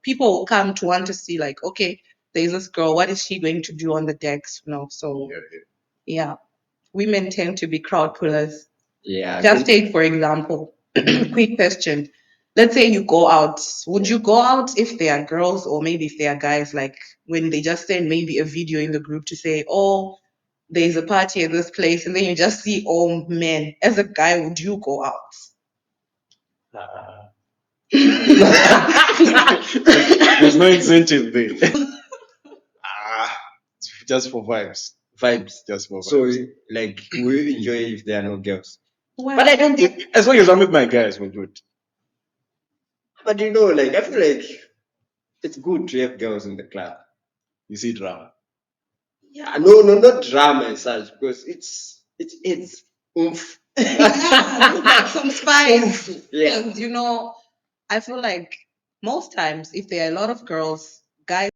people will come to want to see, like, okay, there's this girl, what is she going to do on the decks? So yeah, women tend to be crowd pullers. Yeah. Just take, for example, quick question. Let's say you go out. Would you go out if they are girls or maybe if they are guys? Like when they just send maybe a video in the group to say, oh, there's a party at this place, and then you just see all men. As a guy, would you go out? There's no incentive there. Just for vibes. Vibes. Just for vibes. So, like, will you enjoy if there are no girls? Well, But I don't think, as long as I'm with my guys, we're good. But like, I feel like it's good to have girls in the club. You see drama. Yeah, no, not drama as such, because it's oomph. yeah, some spice. Yeah. Because, I feel like most times if there are a lot of girls, guys.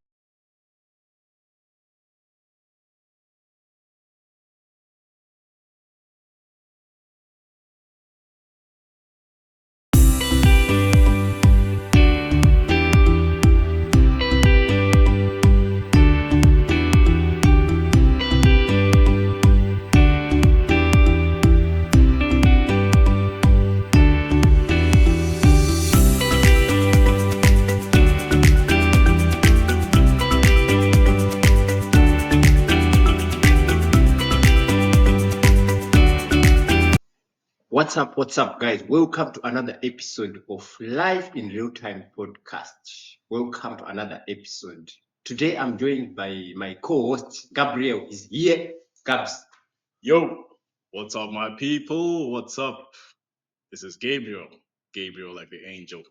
What's up, guys? Welcome to another episode of Live in Real Time podcast. Welcome to another episode. Today, I'm joined by my co-host, Gabriel is here. Gabs. Yo, what's up, my people? What's up? This is Gabriel. Gabriel, like the angel.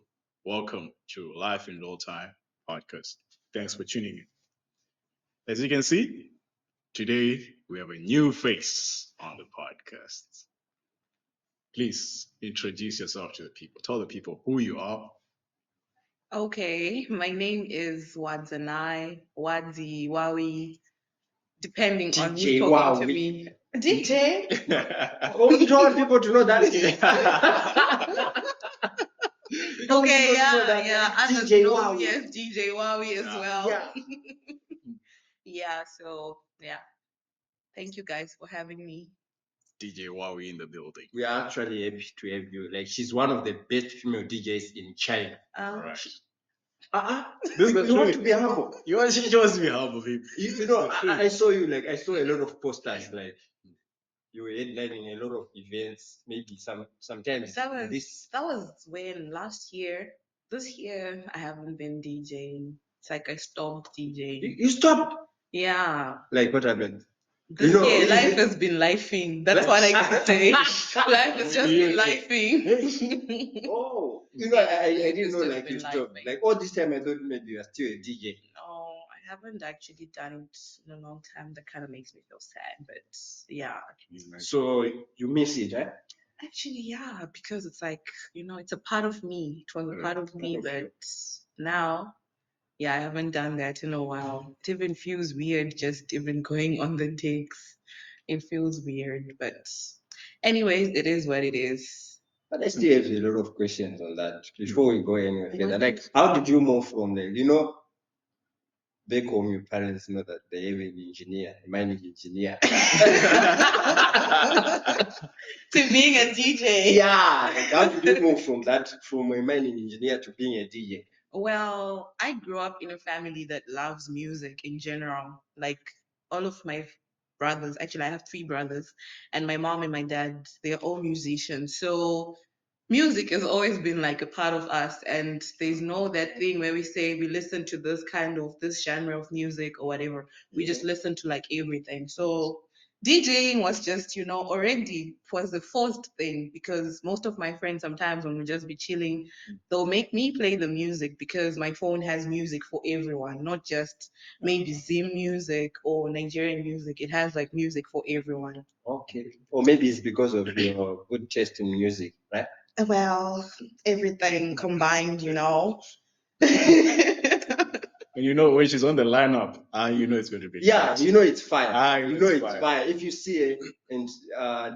Welcome to Life in Real Time podcast. Thanks for tuning in. As you can see, today we have a new face on the podcast. Please introduce yourself to the people. Tell the people who you are. Okay, my name is Wadzanai, Wadzi, Wawie, depending on who's DJ talking to Wawie. me. DJ? Oh, you don't want people to know that? Okay, yeah. And DJ no, Wawie. yes, DJ Wawie as well. Yeah. Yeah, so yeah. Thank you guys for having me. DJ Wawie in the building. We are actually happy to have you. Like, she's one of the best female DJs in China. Right. You want to be humble. You want to be humble, people. I saw you, like, I saw a lot of posters, like, you were headlining a lot of events, maybe sometimes. That was when last year. This year I haven't been DJing. It's like I stopped DJing. You stopped? Yeah. Like, what happened? This year life has been lifing. That's what I can say. Life has just been lifing. Oh, I didn't know, like, you stopped. Like, all this time I thought maybe you are still a DJ. No, I haven't actually done it in a long time. That kind of makes me feel sad, but yeah. So you miss it, eh? Actually, yeah, because it's like, it's a part of me. It was a part of me, but now, yeah, I haven't done that in a while. It even feels weird just even going on the takes. It feels weird, but anyways, it is what it is. But I still have a lot of questions on that before we go anywhere further. Like, how did you move from there? Back home, your parents know that they have an engineer, a mining engineer. To being a DJ. Yeah. Like, how did you move from a mining engineer to being a DJ? Well, I grew up in a family that loves music in general. Like all of my brothers, actually, I have three brothers, and my mom and my dad, they're all musicians. So music has always been like a part of us, and there's no that thing where we say we listen to this genre of music or whatever. We just listen to like everything. So DJing was just, already was the first thing, because most of my friends sometimes when we just be chilling, they'll make me play the music because my phone has music for everyone, not just maybe Zim music or Nigerian music. It has like music for everyone. Okay. Or maybe it's because of your good taste in music, right? Well, everything combined. And you know when she's on the lineup, you know it's going to be Yeah, trash. you know it's fire. You know it's fire. If you see it and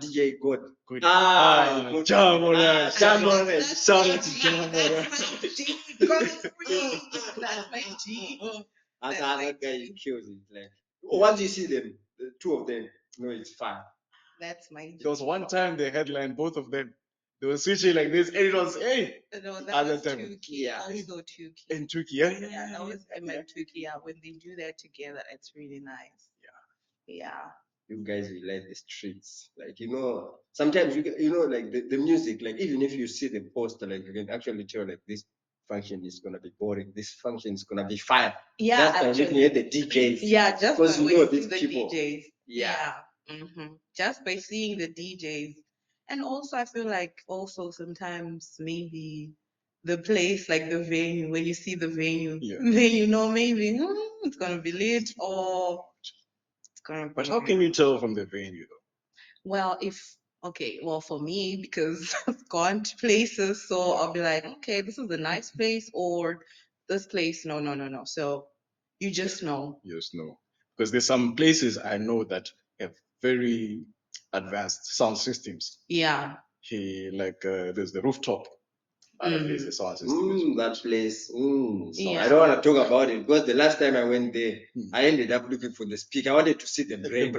DJ God. Good. Jam Jam on on Shout out That's to Jam my G. Girl, free. That's my G. As That's other my guy G. kills it. Like once you see them, the two of them, you know it's fire. That's my G. There was one time they headlined both of them. They were switching like this, and it was No, that other was time. Tuki. Yeah. Also Tuki. In Turkey, Yeah, that was him and Tuki. Yeah, when they do that together, it's really nice. Yeah. You guys will like the streets. Like, you know, sometimes you know, like the music, like even if you see the poster, like you can actually tell like this function is gonna be boring, this function is gonna be fire. Yeah, Just by looking at the DJs. yeah, just because by you when know you see these the people. DJs. Yeah. Just by seeing the DJs. And also I feel like also sometimes maybe the place, like the venue, when you see the venue, then you know maybe it's gonna be lit or it's gonna be. But how can you tell from the venue though? Well, well, for me, because I've gone to places, so I'll be like, okay, this is a nice place, or this place, no, no, no, no. So you just know. You just know. Because there's some places I know that have very advanced sound systems. Yeah. There's the rooftop. Other places, sound system is That place. Yeah. I don't want to talk about it because the last time I went there, I ended up looking for the speaker. I wanted to see the brain.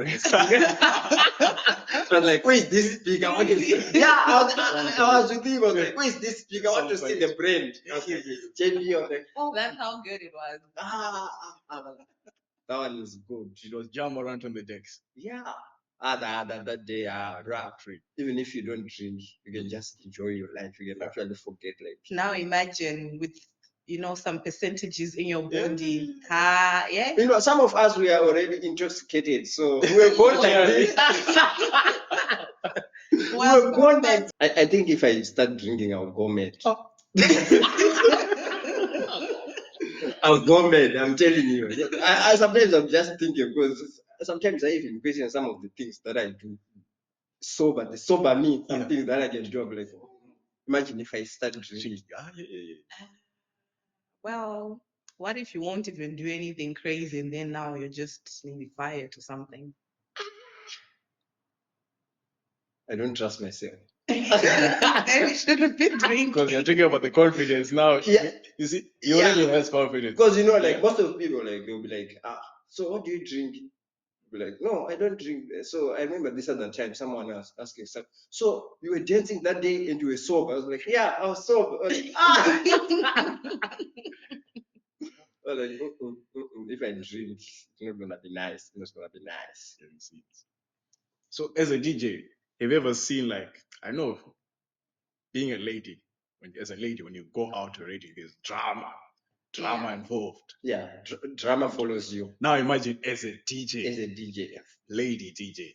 I was like, where is this speaker? I was with him. I was like, where is this speaker? I want to see the brain. I was like, JB, I was like, That's how good it was. that one is good. It was jam around on the decks. Yeah. That day, rap. Even if you don't drink, you can just enjoy your life. You can actually forget. Like now, imagine with some percentages in your body. Yeah. You know, some of us we are already intoxicated, so we're born like this. We're born like. I think if I start drinking, I'll go mad. I'll go mad. I'm telling you. I sometimes I'm just thinking because sometimes I even question some of the things that I do. The sober me, some things that I can do. I'm like, imagine if I start drinking. Well, what if you won't even do anything crazy and then now you're just maybe quiet or something? I don't trust myself. Then you should have been drinking. Because you're talking about the confidence now. Yeah. You see, you already have confidence. Because you know, like most of the people, like they'll be like, so what do you drink? Be like, no, I don't drink. So I remember this other time, someone else asking, so you were dancing that day and you were sober. I was like, yeah, I was sober. I was like, I was like, if I drink, it's not gonna be nice. It's not gonna be nice. So as a DJ, have you ever seen I know being a lady, when you go out already, there's drama involved. Yeah, drama follows you. Now imagine as a DJ, lady DJ.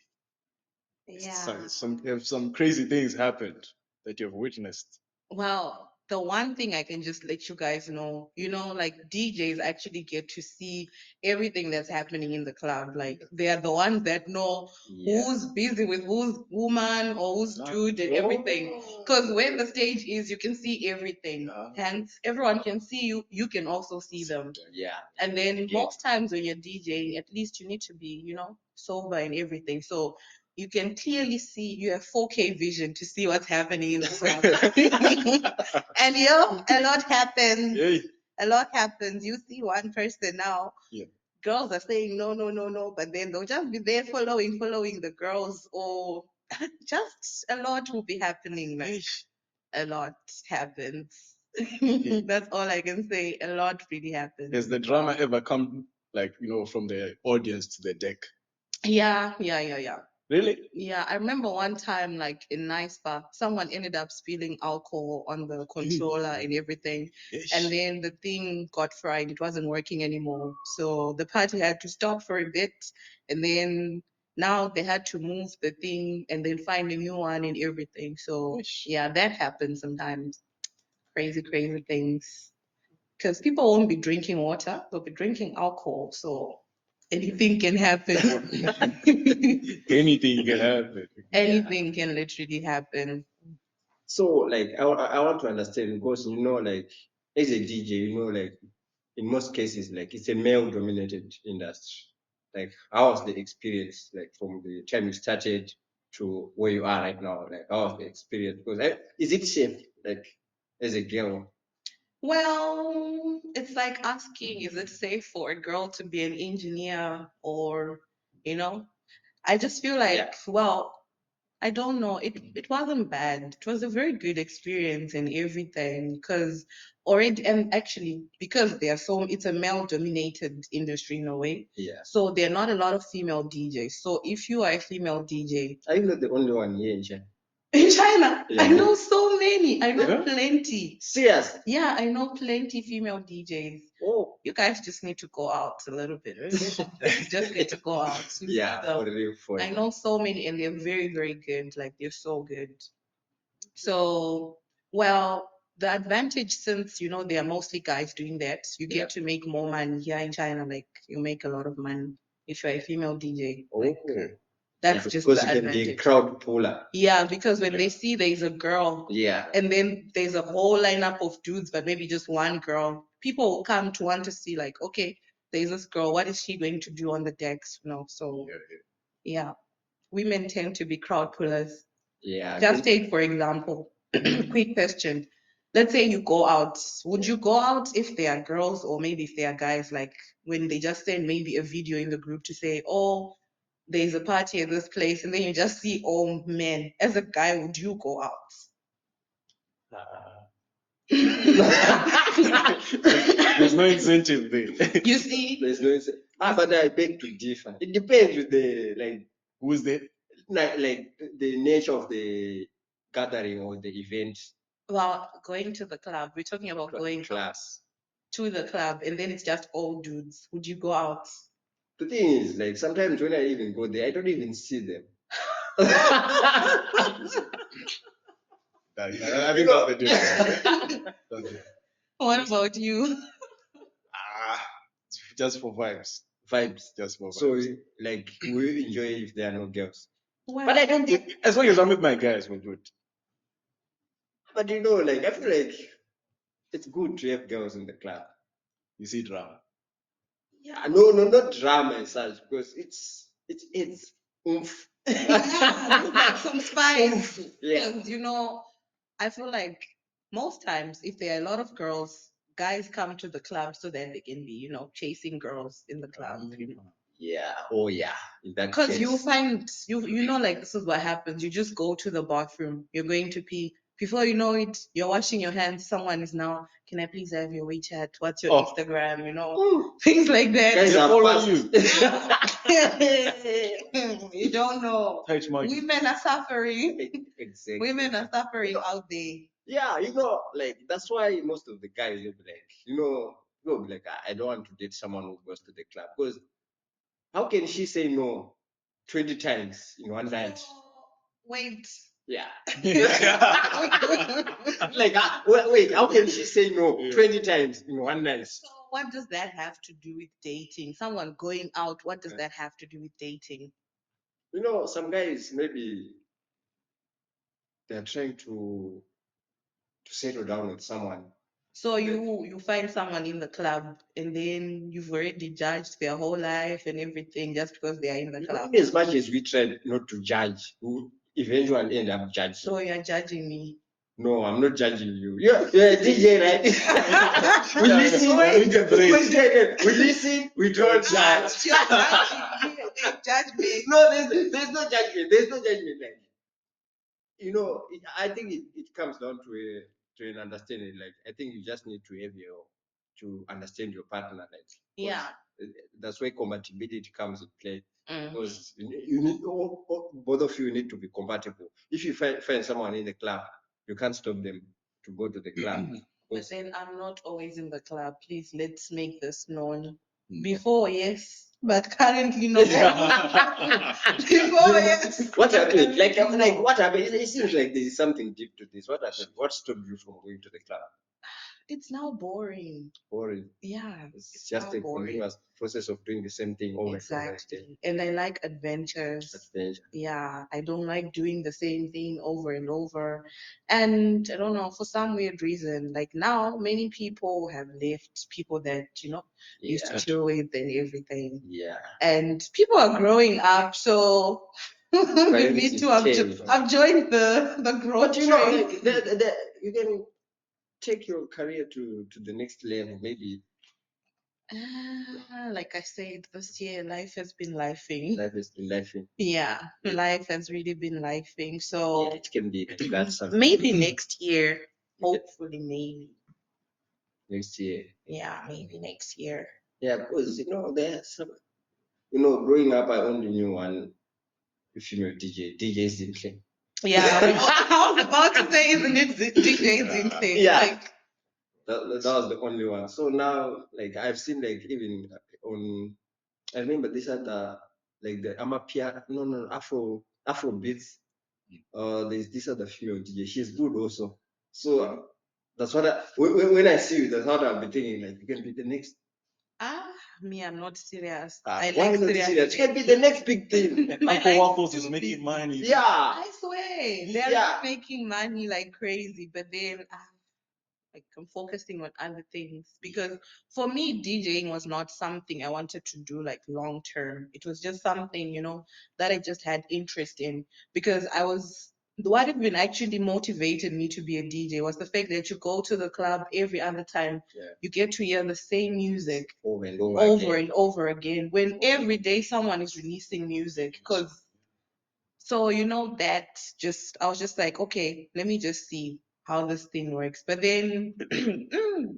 Yeah. Some crazy things happened that you've witnessed. Well, the one thing I can just let you guys know, like DJs actually get to see everything that's happening in the club. Like they are the ones that know who's busy with whose woman or who's dude and everything. Because when the stage is, you can see everything. Hence, everyone can see you. You can also see them. Yeah. And then most times when you're DJing, at least you need to be, sober and everything. So you can clearly see, you have 4K vision to see what's happening in the club. And a lot happens. Yay. A lot happens. You see one person now. Yeah. Girls are saying no, no, no, no, but then they'll just be there following the girls, or just a lot will be happening. A lot happens. That's all I can say. A lot really happens. Has the drama ever come from the audience to the deck? Yeah. Really? Yeah, I remember one time, like in Nice Bar, someone ended up spilling alcohol on the controller and everything. And then the thing got fried. It wasn't working anymore. So the party had to stop for a bit. And then now they had to move the thing and then find a new one and everything. So yeah, that happens sometimes. Crazy, crazy things. Because people won't be drinking water, they'll be drinking alcohol. So anything can happen. Anything can happen. Anything can literally happen. So, I want to understand because, like, as a DJ, in most cases, like it's a male-dominated industry. Like, how was the experience, like from the time you started to where you are right now? Like, how was the experience? Because is it safe, like, as a girl? Well, it's like asking, is it safe for a girl to be an engineer or, you know? I just feel like, Yeah. well, I don't know. It wasn't bad. It was a very good experience and everything because already and actually because it's a male dominated industry in a way. Yeah. So there are not a lot of female DJs. So if you are a female DJ Are you not the only one here in China? in China, Yeah. I know so many. I know Yeah? plenty. Serious? Yeah, I know plenty female DJs. Oh. You guys just need to go out a little bit. You just need to go out. To see Yeah, them. for real, for I real. know so many, and they're very, very good. Like they're so good. So, well, the advantage since they are mostly guys doing that, you get to make more money here in China. Like you make a lot of money if you're a female DJ. Like Oh. that's Yeah, just because the you can be a advantage. crowd puller. Yeah, because when they see there's a girl Yeah. and then there's a whole lineup of dudes, but maybe just one girl, people will come to want to see, like, okay, there's this girl, what is she going to do on the decks? So yeah, women tend to be crowd pullers. Yeah. Just take, for example, quick question. Let's say you go out. Would you go out if they are girls or maybe if they are guys? Like when they just send maybe a video in the group to say, oh, there's a party at this place, and then you just see all men. As a guy, would you go out? There's no incentive there. You see? There's no but I beg to differ. It depends with the Who's there? like the nature of the gathering or the event. Well, going to the club. We're talking about going Class. to the club, and then it's just all dudes. Would you go out? The thing is, like sometimes when I even go there, I don't even see them. I think that's the difference. That's it. What about you? Ah, just for vibes. Vibes. Just for vibes. So like we enjoy if there are no girls. Well, But I don't think, as long as I'm with my guys, we're good. But like I feel like it's good to have girls in the club. You see drama. Yeah, no, not drama as such, because it's oomph. yeah, some spice. Yeah. Because, I feel like most times if there are a lot of girls, guys come to the club so that they can be, chasing girls in the club. Yeah. Oh yeah. In that Because case. you find like this is what happens. You just go to the bathroom, you're going to pee. Before you know it, you're washing your hands. Someone is now, can I please have your WeChat? What's your Instagram? Things like that. Guys They are follow fast. you. You don't know. Touch my Women are suffering. Exactly. Women are suffering out there. Yeah, like that's why most of the guys will be like, you'll be like, I don't want to date someone who goes to the club. Because how can she say no 20 times in one night? Wait. Yeah. Like, wait, how can she say no 20 times in one night? So what does that have to do with dating? Someone going out, what does that have to do with dating? Some guys maybe they're trying to settle down with someone. So you find someone in the club and then you've already judged their whole life and everything just because they are in the club. As much as we try not to judge, we eventually end up judging. So you're judging me. No, I'm not judging you. You're a DJ, right? We listen, we listen, we don't judge. You're judging me. Judge me. No, there's no judgment. There's no judgment. I think it comes down to an understanding. Like, I think you just need to have to understand your partner. Like, Yeah. That's where compatibility comes in play. Mm. Because you need both of you need to be compatible. If you find someone in the club, you can't stop them to go to the club. But then I'm not always in the club. Please, let's make this known. Before, yes, but currently no. Before, yes. What happened? Like what happened? It seems like there is something deep to this. What happened? What stopped you from going to the club? It's now boring. Boring. Yeah, It's just now a boring. continuous process of doing the same thing over and over again. Exactly. And I like adventures. Adventure. Yeah, I don't like doing the same thing over and over. And I don't know, for some weird reason, like now many people have left, people that, used to Yeah. chill with and everything. Yeah. And people are growing up, so we Priorities need to have change. I've joined the growth But you know, train. like you can take your career to the next level. Maybe Like I said, this year life has been lifing. life has been lifing. Yeah, life has really been lifing. So Yeah, it can be that something maybe next year, hopefully, maybe. next year. Yeah, maybe next year. Yeah, because there's some. Growing up, I only knew one female DJ. DJ Zintle. Yeah, I was about to say, isn't it DJ's insane? Yeah. Like, That was the only one. So now, like I've seen, like even on, I remember this other, like the Amapiano, no, Afrobeats. There's this other female DJ. She's good also. So that's what when I see you, that's what I'll be thinking. Like you can be the next. me, I'm not serious. Why I like not serious. serious? You can be the next big thing. Uncle Waffles is making money. Yeah. I swear, they're Yeah. making money like crazy, but then like I'm focusing on other things because for me DJing was not something I wanted to do like long term. It was just something, that I just had interest in because what even actually motivated me to be a DJ was the fact that you go to the club every other time, you get to hear the same music Over and and over again when every day someone is releasing music because so that I was just like, okay, let me just see how this thing works. But then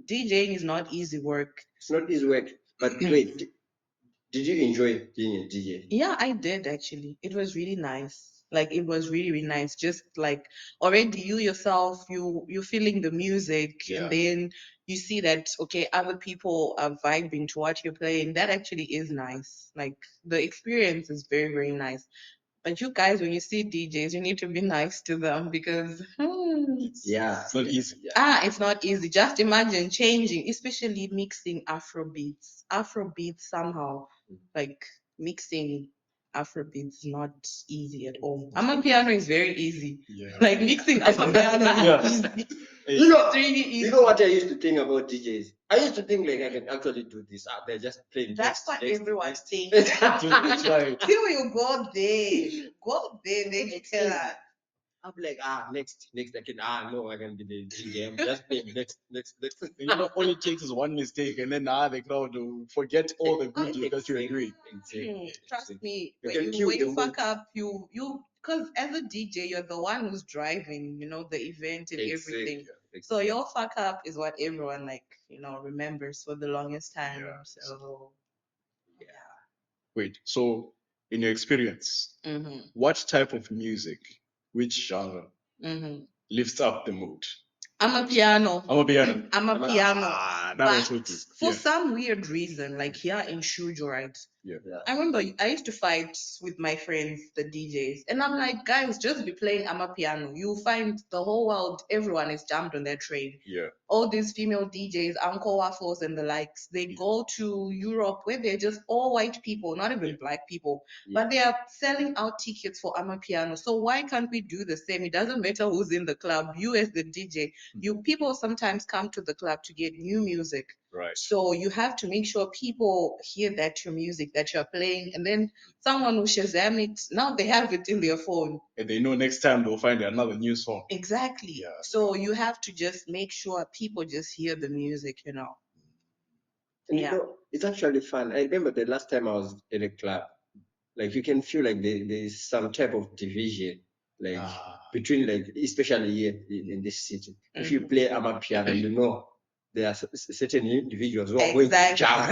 DJing is not easy work. It's not easy work. But wait, did you enjoy being a DJ? Yeah, I did actually. It was really nice. Like it was really, really nice. Just like already you yourself, you're feeling the music and then you see that okay, other people are vibing to what you're playing. That actually is nice. Like the experience is very, very nice. But you guys, when you see DJs, you need to be nice to them because It's not easy. it's not easy. Just imagine changing, especially mixing Afrobeats. Afrobeats somehow, like mixing Afrobeats is not easy at all. Amapiano is very easy. Yeah. Like mixing Amapiano is easy. It's really easy. You know what I used to think about DJs? I used to think like I can actually do this. They're just playing. That's what everyone thinks. It's right. Till you go there, then you tell us. I'm like, next, I can be the DJ. I'm just playing next. All it takes is one mistake, and then the crowd will forget all the good deeds that you're doing. Trust me, You when can kill you the fuck up, you because as a DJ, you're the one who's driving, the event and everything. So your fuck up is what everyone remembers for the longest time. Yeah. So Wait, so in your experience, what type of music, which genre lifts up the mood? Amapiano. Amapiano. Amapiano. That But was tricky. for Yeah. some weird reason, like here in Shujo, right? Yeah. I remember I used to fight with my friends, the DJs, and I'm like, guys, just be playing Amapiano. You'll find the whole world, everyone is jumped on that train. Yeah. All these female DJs, Uncle Waffles and the likes, they go to Europe where they're just all white people, not even black people, but they are selling out tickets for Amapiano. So why can't we do the same? It doesn't matter who's in the club. You as the DJ, you people sometimes come to the club to get new music. Right. So you have to make sure people hear that your music that you're playing, and then someone will Shazam it. Now they have it in their phone. And they know next time they'll find another new song. Exactly. Yeah. So you have to just make sure people just hear the music, And it's actually fun. I remember the last time I was in a club, like you can feel like there's some type of division, like between like especially here in this city. If you play Amapiano, there are certain individuals who are going to jump.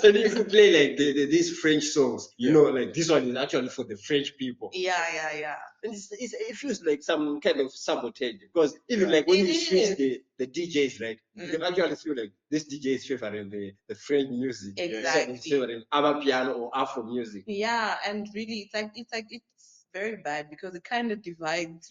And if you play like these French songs, like this one is actually for the French people. Yeah. And it feels like some kind of sabotage because even like when you switch the DJs, right, you can actually feel like this DJ is favoring the French music. Exactly. It's favoring Amapiano or Afro music. Yeah, and really, it's very bad because it kind of divides,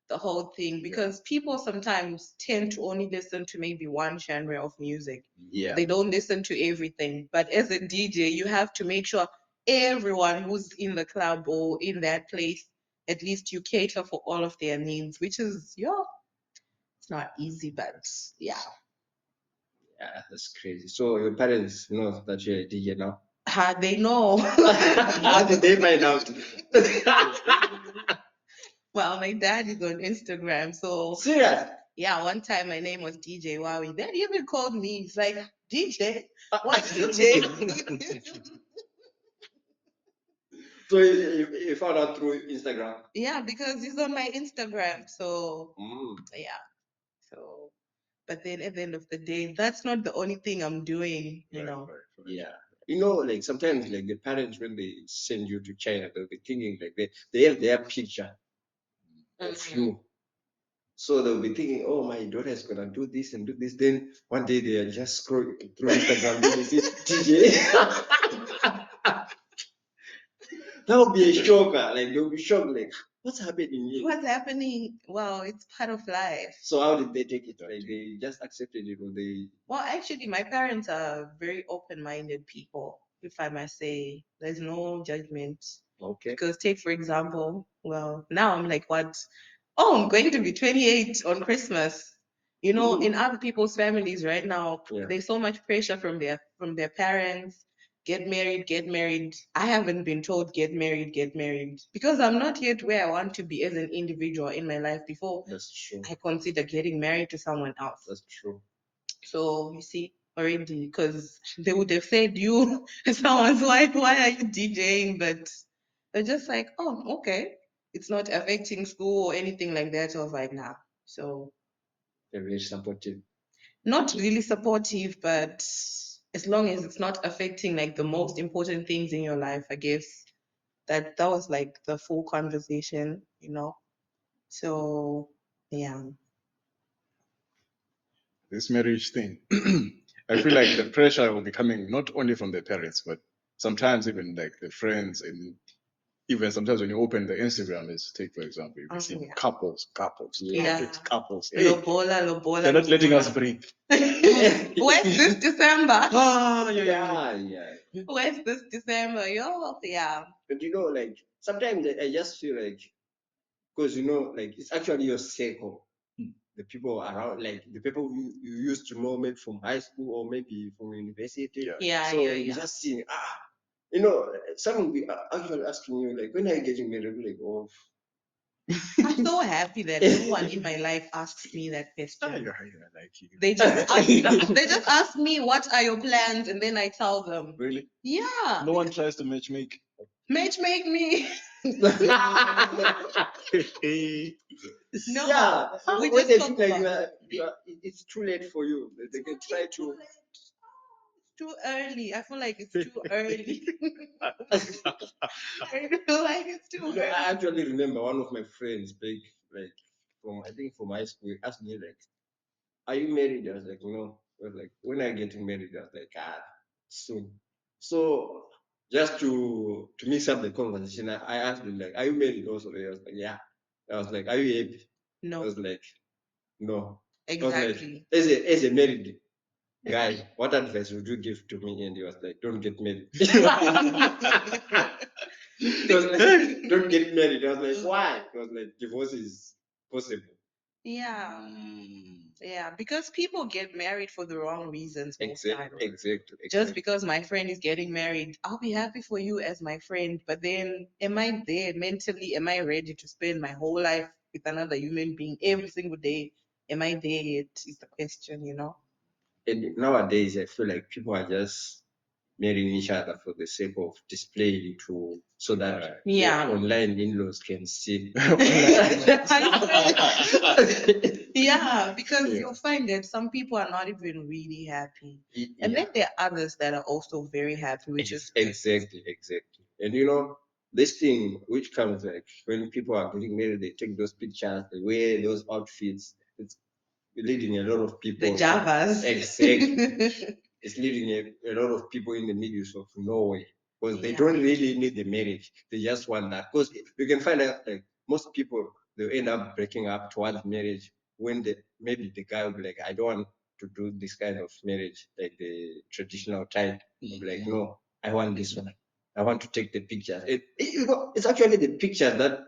the whole thing, because people sometimes tend to only listen to maybe one genre of music. Yeah. They don't listen to everything. But as a DJ, you have to make sure everyone who's in the club or in that place, at least you cater for all of their needs, which is, it's not easy, but yeah. Yeah, that's crazy. So your parents know that you're a DJ now? They know. How did they find out? Well, my dad is on Instagram, so Serious? yeah, one time my name was DJ Wawie. Then he even called me. He's like, DJ? What DJ? So you found out through Instagram? Yeah, because he's on my Instagram. So Mm. yeah. So, but then at the end of the day, that's not the only thing I'm doing, you know. Right. Yeah. Like sometimes like the parents when they send you to China, they'll be thinking like they have their picture of you. So they'll be thinking, oh, my daughter is gonna do this and do this. Then one day they are just scrolling through Instagram, then they see DJ. That would be a shocker. Like they'll be shocked, like, what's happening here? What's happening? Well, it's part of life. So how did they take it? Like they just accepted it, or they? Well, actually, my parents are very open-minded people, if I must say. There's no judgment. Okay. Because take, for example, well, now I'm like, what? Oh, I'm going to be 28 on Christmas. You know, in other people's families right now, there's so much pressure from their parents. Get married, get married. I haven't been told get married, because I'm not yet where I want to be as an individual in my life before That's true. I consider getting married to someone else. That's true. So you see, already, because they would have said you someone's wife, why are you DJing? But they're just like, oh, okay. It's not affecting school or anything like that. I was like, nah. So They're very supportive. not really supportive, but as long as it's not affecting like the most important things in your life, I guess that was like the full conversation, you know. So yeah. This marriage thing, I feel like the pressure will be coming not only from the parents, but sometimes even like the friends, and even sometimes when you open the Instagram, let's take for example, you see couples, couples. Hey, Lobola, they're not letting us breathe. Where's this December? Yeah. Where's this December? Yeah. But like sometimes I just feel like, because like it's actually your circle, the people around, like the people you used to know maybe from high school or maybe from university. So you just see, someone will be actually asking you like, when are you getting married? Like, oh. I'm so happy that no one in my life asks me that question. They just ask me, what are your plans? And then I tell them. Really? Yeah. No one tries to matchmake. Matchmake me. No. Yeah. We When just they talk feel like about it's too late for you, they can try to. It's too early. I feel like it's too early. I feel like it's too early. I actually remember one of my friends, big, like from high school, asked me like, "Are you married?" I was like, "No." I was like, "When are you getting married?" I was like, soon." So just to mix up the conversation, I asked him like, "Are you married also?" I was like, "Yeah." I was like, "Are you happy?" No. I was like, "No." Exactly. I was like, as a married guy, what advice would you give to me? And he was like, "Don't get married." He was like, "Don't get married." I was like, "Why?" He was like, "Divorce is possible." Yeah. Yeah, because people get married for the wrong reasons most times. Exactly. Just because my friend is getting married, I'll be happy for you as my friend, but then am I there mentally? Am I ready to spend my whole life with another human being every single day? Am I there yet? Is the question, you know? And nowadays, I feel like people are just marrying each other for the sake of displaying so that online in-laws can see. Yeah, because you'll find that some people are not even really happy. And then there are others that are also very happy, which is exactly. And this thing which comes like when people are getting married, they take those pictures, they wear those outfits. It's leading a lot of people. The Javas. Exactly. It's leading a lot of people in the middle of nowhere, because they don't really need the marriage. They just want that. Because you can find out like most people, they'll end up breaking up towards marriage when maybe the guy will be like, I don't want to do this kind of marriage, like the traditional type. He'll be like, no, I want this one. I want to take the pictures. It's actually the pictures that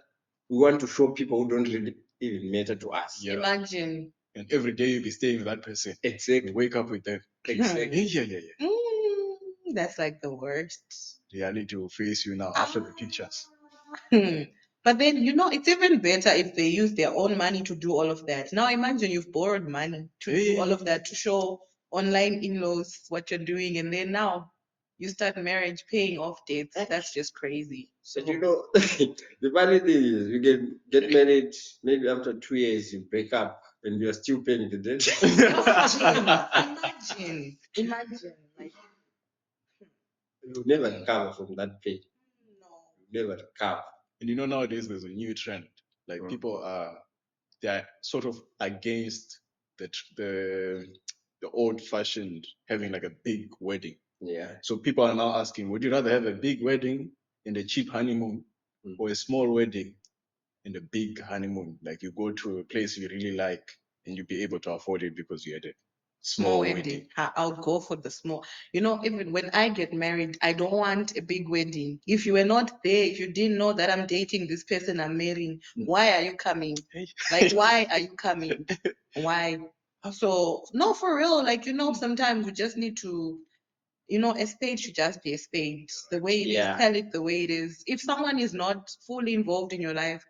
we want to show people who don't really even matter to us. Yeah. Imagine. And every day you'll be staying with that person. Exactly. Wake up with them. Exactly. Yeah. That's like the worst. Reality will face you now after the pictures. But then, it's even better if they use their own money to do all of that. Now imagine you've borrowed money to do all of that, to show online in-laws what you're doing, and then now you start marriage paying off debts. That's just crazy. So the funny thing is, you can get married maybe after 2 years, you break up, and you're still paying the debt. Imagine, like, You never recover from that pay. no. You never recover. And nowadays there's a new trend. Like people they're sort of against the old-fashioned having like a big wedding. Yeah. So people are now asking, would you rather have a big wedding and a cheap honeymoon, or a small wedding and a big honeymoon? Like you go to a place you really like and you'll be able to afford it because you had a small wedding. I'll go for the small. Even when I get married, I don't want a big wedding. If you were not there, if you didn't know that I'm dating this person I'm marrying, why are you coming? Like, why are you coming? Why? So, no, for real. Like, sometimes we just need to, a spade should just be a spade. The way it is, tell it the way it is. If someone is not fully involved in your life,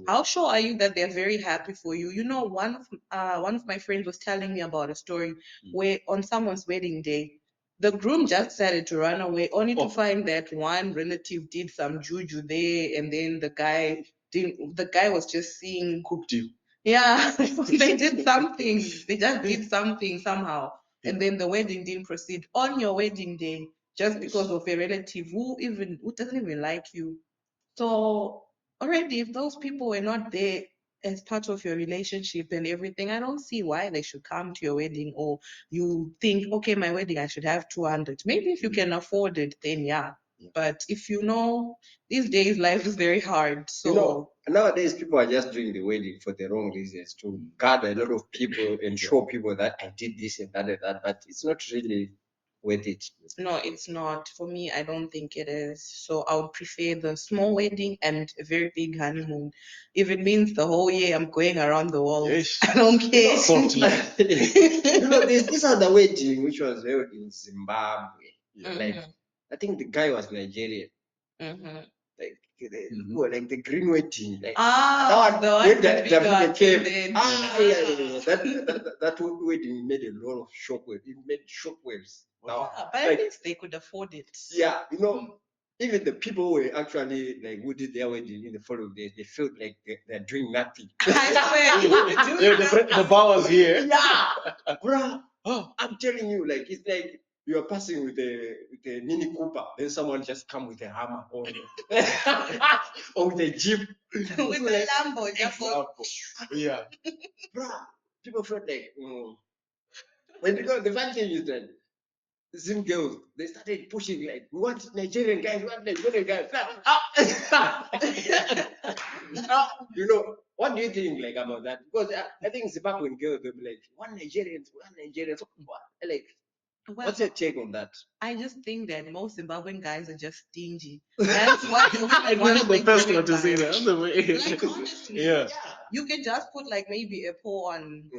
how sure are you that they're very happy for you? One of my friends was telling me about a story where on someone's wedding day, the groom just decided to run away, only to find that one relative did some juju there, and then the guy didn't. The guy was just seeing Cooked you. yeah, they did something. They just did something somehow. And then the wedding didn't proceed on your wedding day just because of a relative who doesn't even like you. So already, if those people were not there as part of your relationship and everything, I don't see why they should come to your wedding, or you think, okay, my wedding, I should have 200. Maybe if you can afford it, then yeah. But if these days life is very hard. So Nowadays people are just doing the wedding for the wrong reasons, to gather a lot of people and show people that I did this and that and that, but it's not really worth it. no, it's not. For me, I don't think it is. So I would prefer the small wedding and a very big honeymoon. If it means the whole year I'm going around the world, Yes. I don't care. Soft life. There's this other wedding which was held in Zimbabwe. Mhm. Like, I think the guy was Nigerian. Mhm. Like like the green wedding. Like, The one when that we David got came. and then Yeah. That wedding made a lot of shockwaves. It made shockwaves. Now, but at least they could afford it. yeah, even the people who were actually like who did their wedding in the following days, they felt like they're doing nothing. I swear. The bar was here. Yeah, bruh. I'm telling you, like it's like you are passing with a Mini Cooper, then someone just come with a hammer or or with a jeep. With the Lambo, just Yeah. Bruh, people felt like when because the funny thing is that Zim girls, they started pushing like, we want Nigerian guys, we want Nigerian guys. What do you think like about that? Because I think Zimbabwean girls, they'll be like, one Nigerians, one Nigerians. Like, what's your take on that? I just think that most Zimbabwean guys are just stingy. That's why you And want the first one to say Nigerian that. guys. Like, honestly, Yeah. you can just put like maybe a poll on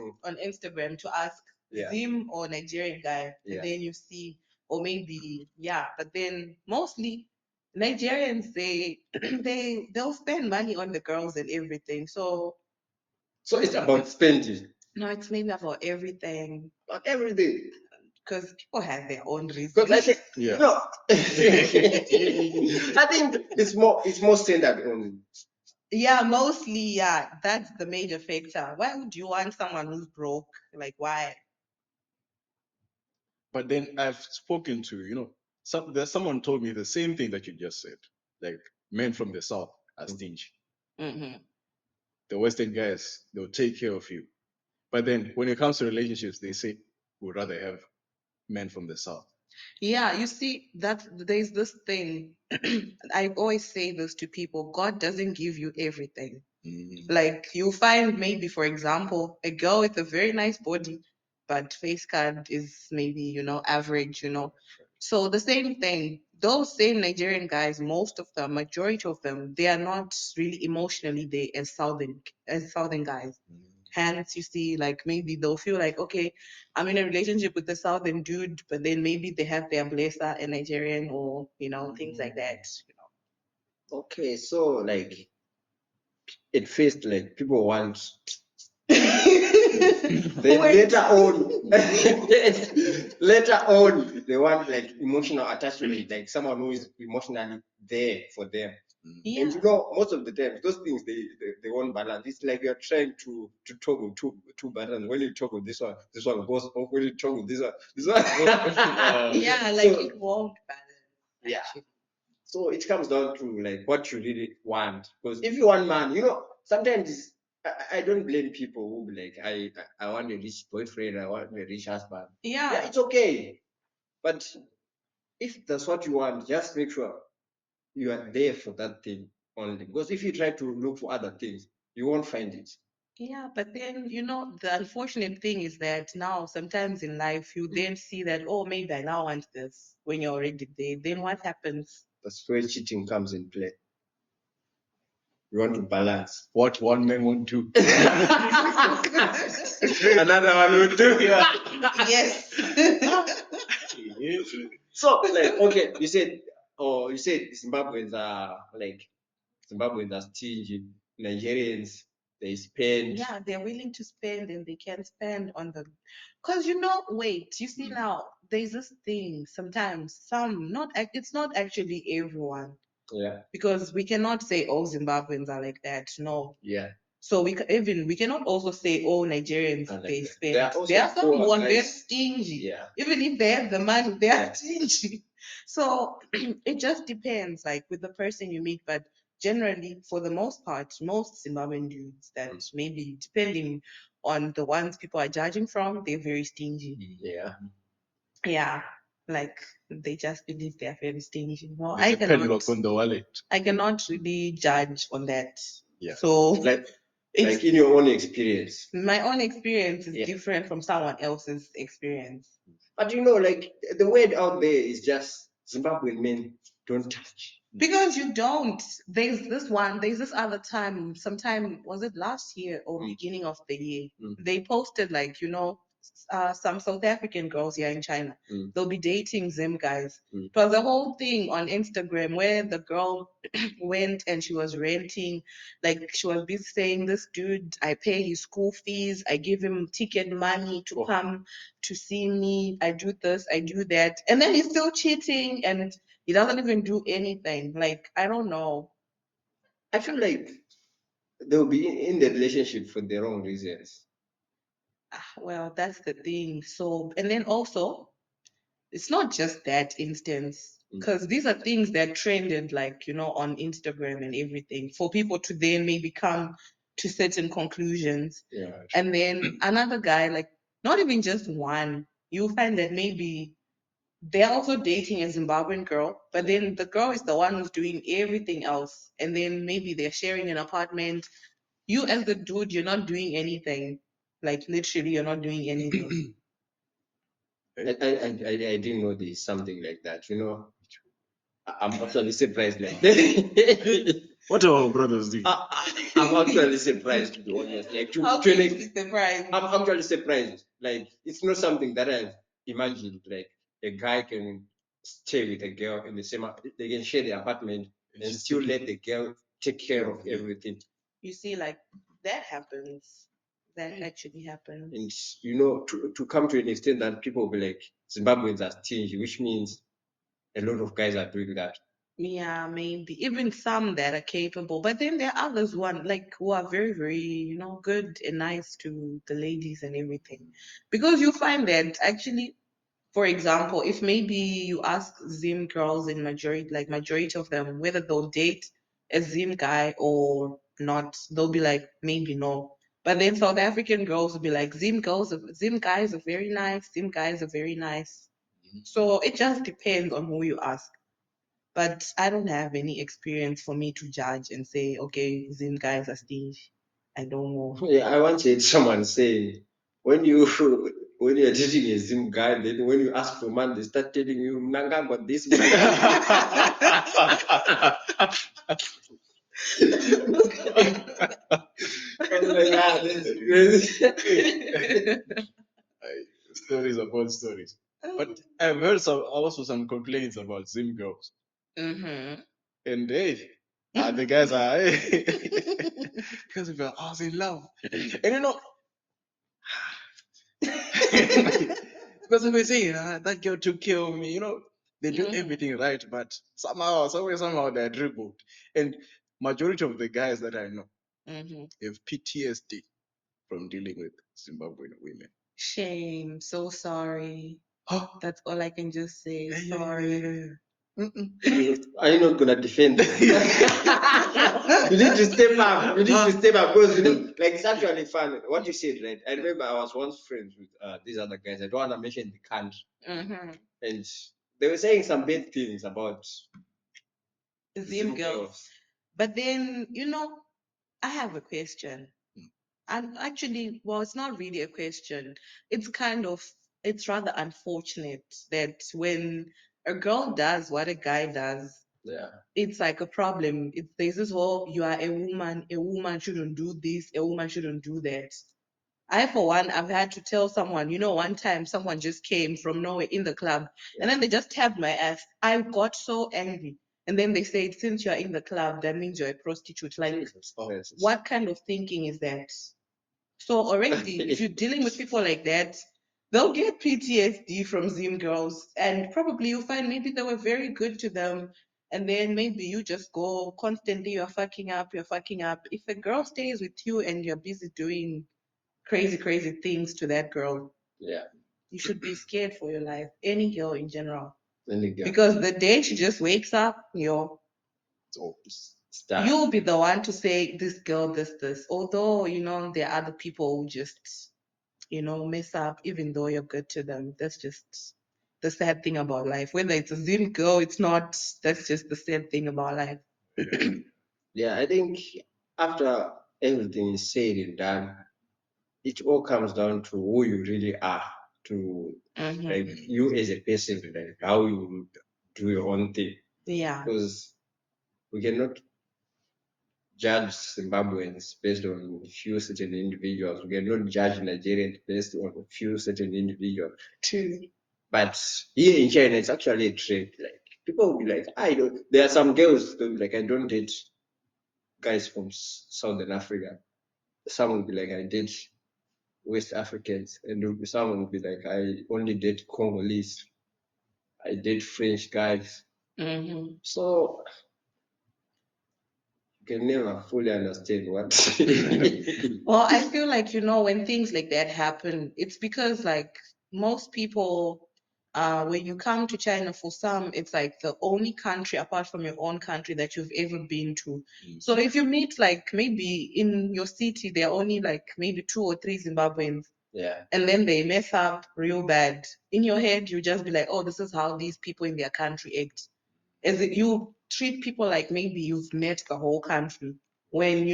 Instagram to ask Zim or Nigerian guy, and then you see, or maybe but then mostly Nigerians they'll spend money on the girls and everything. So it's about spending. no, it's maybe about everything. About everything. Because people have their own reasons. Because I think I think it's more centered on. Yeah, mostly, that's the major factor. Why would you want someone who's broke? Like, why? But then I've spoken to, someone told me the same thing that you just said. Like men from the south are stingy. Mm-hmm. The Western guys, they'll take care of you. But then when it comes to relationships, they say we'd rather have men from the south. Yeah, you see, there's this thing. I always say this to people: God doesn't give you everything. Like you find maybe, for example, a girl with a very nice body, but face card is maybe, average, So the same thing, those same Nigerian guys, most of them, majority of them, they are not really emotionally there as southern guys. Hence, you see, like maybe they'll feel like, okay, I'm in a relationship with a southern dude, but then maybe they have their blesser a Nigerian or, things like that. Okay, so like at first, like people want, then Wait. later on, later on, they want like emotional attachment, like someone who is emotionally there for them. Yeah. And most of the time, those things they won't balance. It's like you're trying to toggle two buttons. When you toggle this one goes off. When you toggle this one. Yeah, like So, it won't balance. yeah. Actually. So it comes down to like what you really want. Because if you want man, sometimes I don't blame people who be like, I want a rich boyfriend, I want a rich husband. Yeah, Yeah. it's okay. But if that's what you want, just make sure you are there for that thing only. Because if you try to look for other things, you won't find it. Yeah, but then, the unfortunate thing is that now sometimes in life you then see that, oh, maybe I now want this when you're already there. Then what happens? That's where cheating comes in play. You want to balance. What one man won't do. Another one will do. Yeah. Yes. So, like, okay, you said Zimbabweans are stingy. Nigerians, they spend. Yeah, they're willing to spend and they can spend on the. Because, wait, you see now, there's this thing sometimes, it's not actually everyone. Yeah. Because we cannot say all Zimbabweans are like that. No. Yeah. So we cannot also say all Nigerians Like they that. spend. There are also There are some who poor are very guys. stingy. Yeah. Even if they have the money, they are Yeah. stingy. So it just depends, like with the person you meet. But generally, for the most part, most Zimbabwean dudes that maybe depending on the ones people are judging from, they're very stingy. Yeah. Yeah. Like they just believe they're very stingy. No, There's I a cannot. padlock on the wallet. I cannot really judge on that. Yeah. So Like it's in your own experience. my own experience is Yeah. different from someone else's experience. But like the word out there is just Zimbabwean men don't touch. Because you don't. There's this other time, sometime, was it last year or beginning of the year? They posted like, some South African girls here in China. They'll be dating Zim guys. It was a whole thing on Instagram where the girl went and she was renting, like she was busy saying, this dude, I pay his school fees, I give him ticket money to come to see me, I do this, I do that. And then he's still cheating and he doesn't even do anything. Like, I don't know. I feel like they'll be in the relationship for the wrong reasons. Well, that's the thing. So, and then also, it's not just that instance, because these are things that trended, like, on Instagram and everything, for people to then maybe come to certain conclusions. Yeah. And then another guy, like, not even just one, you'll find that maybe they're also dating a Zimbabwean girl, but then the girl is the one who's doing everything else. And then maybe they're sharing an apartment. You, as the dude, you're not doing anything. Like, literally, you're not doing anything. I didn't know there's something like that. I'm actually surprised. Like, What are our brothers doing? I'm actually surprised, to be honest. Like, How to can an you be surprised? I'm actually surprised. Like, it's not something that I've imagined. Like, a guy can stay with a girl in the same, they can share the apartment and still let the girl take care of everything. You see, like, that happens. That actually happens. And to come to an extent that people will be like, Zimbabweans are stingy, which means a lot of guys are doing that. Yeah, maybe even some that are capable, but then there are others who are very, very, good and nice to the ladies and everything. Because you find that actually, for example, if maybe you ask Zim girls in majority of them whether they'll date a Zim guy or not, they'll be like maybe no. But then South African girls will be like Zim guys are very nice, Zim guys are very nice. So it just depends on who you ask. But I don't have any experience for me to judge and say, okay, Zim guys are stingy. I don't know. Yeah, I once heard someone say when you when you're dating a Zim guy, then when you ask for man, they start telling you Nanga got this. I'm like, ah, Stories upon stories. But I've heard also some complaints about Zim girls. Mm-hmm. And hey, the guys are, because of I was in love. And you know, because if we say, that girl to kill me, they do everything right, but somehow they're dribbled. And majority of the guys that I know Mm-hmm. have PTSD from dealing with Zimbabwean women. Shame. So sorry. Oh, That's all I can just say. yeah, yeah, Sorry. yeah, yeah, are you not gonna defend them? You need to step up. You need to step up because like it's actually fun. What you said, right? I remember I was once friends with these other guys. I don't want to mention the country, Mm-hmm. and they were saying some bad things about Zim girls. But then, I have a question. And actually, well, it's not really a question. It's rather unfortunate that when a girl does what a guy does, Yeah. it's like a problem. There's this whole, you are a woman shouldn't do this, a woman shouldn't do that. I, for one, I've had to tell someone, one time someone just came from nowhere in the club and then they just tapped my ass. I got so angry. And then they said, since you're in the club, that means you're a prostitute. Like, Jesus. what kind of thinking is that? So already, if you're dealing with people like that, they'll get PTSD from Zim girls, and probably you'll find maybe they were very good to them, and then maybe you just go constantly, you're fucking up, you're fucking up. If a girl stays with you and you're busy doing crazy, crazy things to that girl, Yeah. you should be scared for your life. Any girl in general. Any girl. Because the day she just wakes up, So, Start. you'll be the one to say, this girl, this. Although, there are other people who just mess up, even though you're good to them. That's just the sad thing about life. Whether it's a Zim girl, it's not, that's just the sad thing about life. Yeah, I think after everything is said and done, it all comes down to who you really are, to like you as a person, like how you do your own thing. Yeah. Because we cannot judge Zimbabweans based on a few certain individuals. We cannot judge Nigerians based on a few certain individuals. True. But here in China, it's actually a trend. Like people will be like, I don't. There are some girls that will be like, I don't date guys from Southern Africa. Some will be like, I date West Africans, and some will be like, I only date Congolese. I date French guys. Mm-hmm. So you can never fully understand what. Well, I feel like, when things like that happen, it's because, like, most people, when you come to China, for some, it's like the only country apart from your own country that you've ever been to. So if you meet, like, maybe in your city, there are only like maybe 2 or 3 Zimbabweans, Yeah. and then they mess up real bad. In your head, you just be like, oh, this is how these people in their country act. As if you treat people like maybe you've met the whole country. When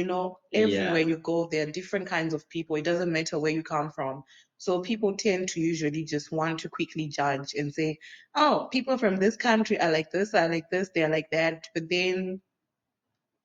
everywhere you go, there are different kinds of people. It doesn't matter where you come from. So people tend to usually just want to quickly judge and say, oh, people from this country are like this, they're like that. But then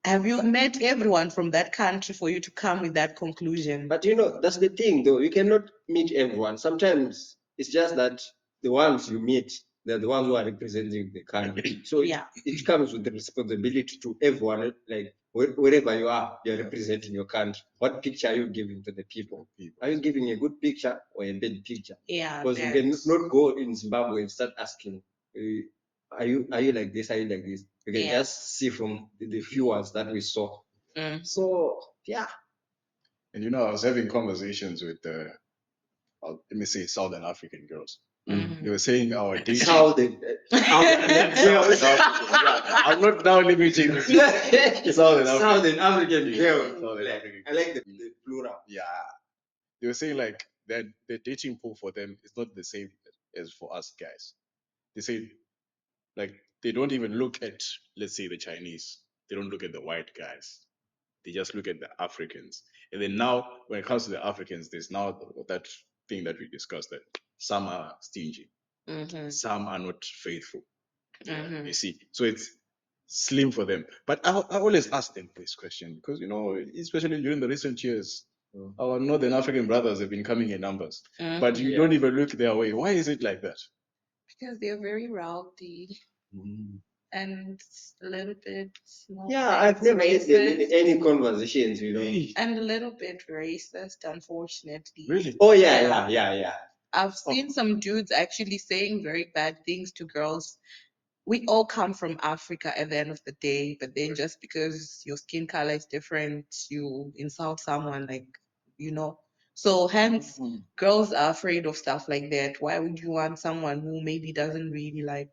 have you met everyone from that country for you to come with that conclusion? But that's the thing though. You cannot meet everyone. Sometimes it's just that the ones you meet, they're the ones who are representing the country. So Yeah. it comes with the responsibility to everyone. Like wherever you are, you're representing your country. What picture are you giving to the people? Are you giving a good picture or a bad picture? Yeah. Because you cannot go in Zimbabwe and start asking, are you like this? Are you like this? You can just see from the few ones that we saw. So yeah. And I was having conversations with, let me say, Southern African girls. They were saying our dating. Southern. South African, yeah. I'm not now limiting this. Southern African. Southern African Yeah, girl. Southern African. I like the plural. Yeah. They were saying like that the dating pool for them is not the same as for us guys. They say Like they don't even look at, let's say, the Chinese. They don't look at the white guys. They just look at the Africans. And then now, when it comes to the Africans, there's now that thing that we discussed, that some are stingy, some are not faithful. You see, so it's slim for them. But I always ask them this question because, especially during the recent years, our northern African brothers have been coming in numbers, but you don't even look their way. Why is it like that? Because they're very rowdy and a little bit I've never had them in any conversations, and a little bit racist, unfortunately. Really? Oh yeah. I've seen some dudes actually saying very bad things to girls. We all come from Africa at the end of the day, but then just because your skin color is different, you insult someone, So hence, girls are afraid of stuff like that. Why would you want someone who maybe doesn't really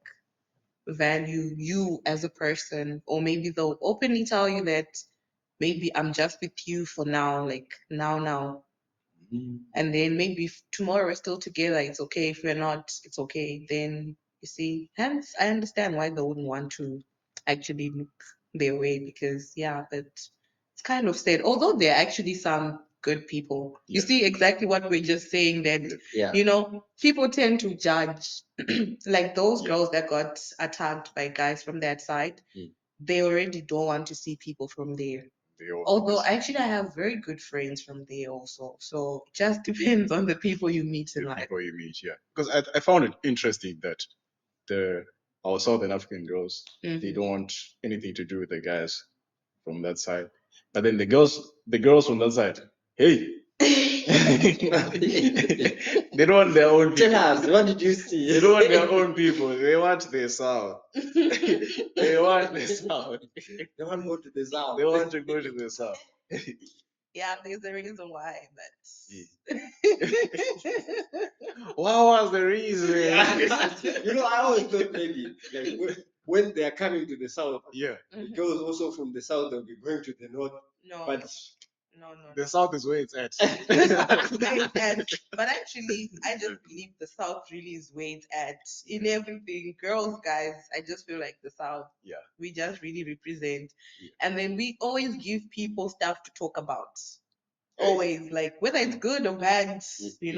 value you as a person, or maybe they'll openly tell you that maybe I'm just with you for now, like now. And then maybe if tomorrow we're still together, it's okay. If we're not, it's okay. Then you see, hence I understand why they wouldn't want to actually look their way because but it's kind of sad. Although there are actually some good people. You see exactly what we're just saying that people tend to judge like those girls that got attacked by guys from that side, they already don't want to see people from there. Although actually I have very good friends from there also. So it just depends on the people you meet in life. People you meet, because I found it interesting that our Southern African girls, they don't want anything to do with the guys from that side. But then the girls from that side, hey, they don't want their own people. Tell us, what did you see? They don't want their own people. They want the South. They want the South. They want to go to the South. They want to go to the South. Yeah, there's a reason why, but what was the reason? I always thought maybe like when they are coming to the South, the girls also from the South will be going to the North. No. But no. The South is where it's at. But actually, I just believe the South really is where it's at in everything. Girls, guys, I just feel like the South. Yeah. We just really represent. And then we always give people stuff to talk about. Always, like whether it's good or bad, we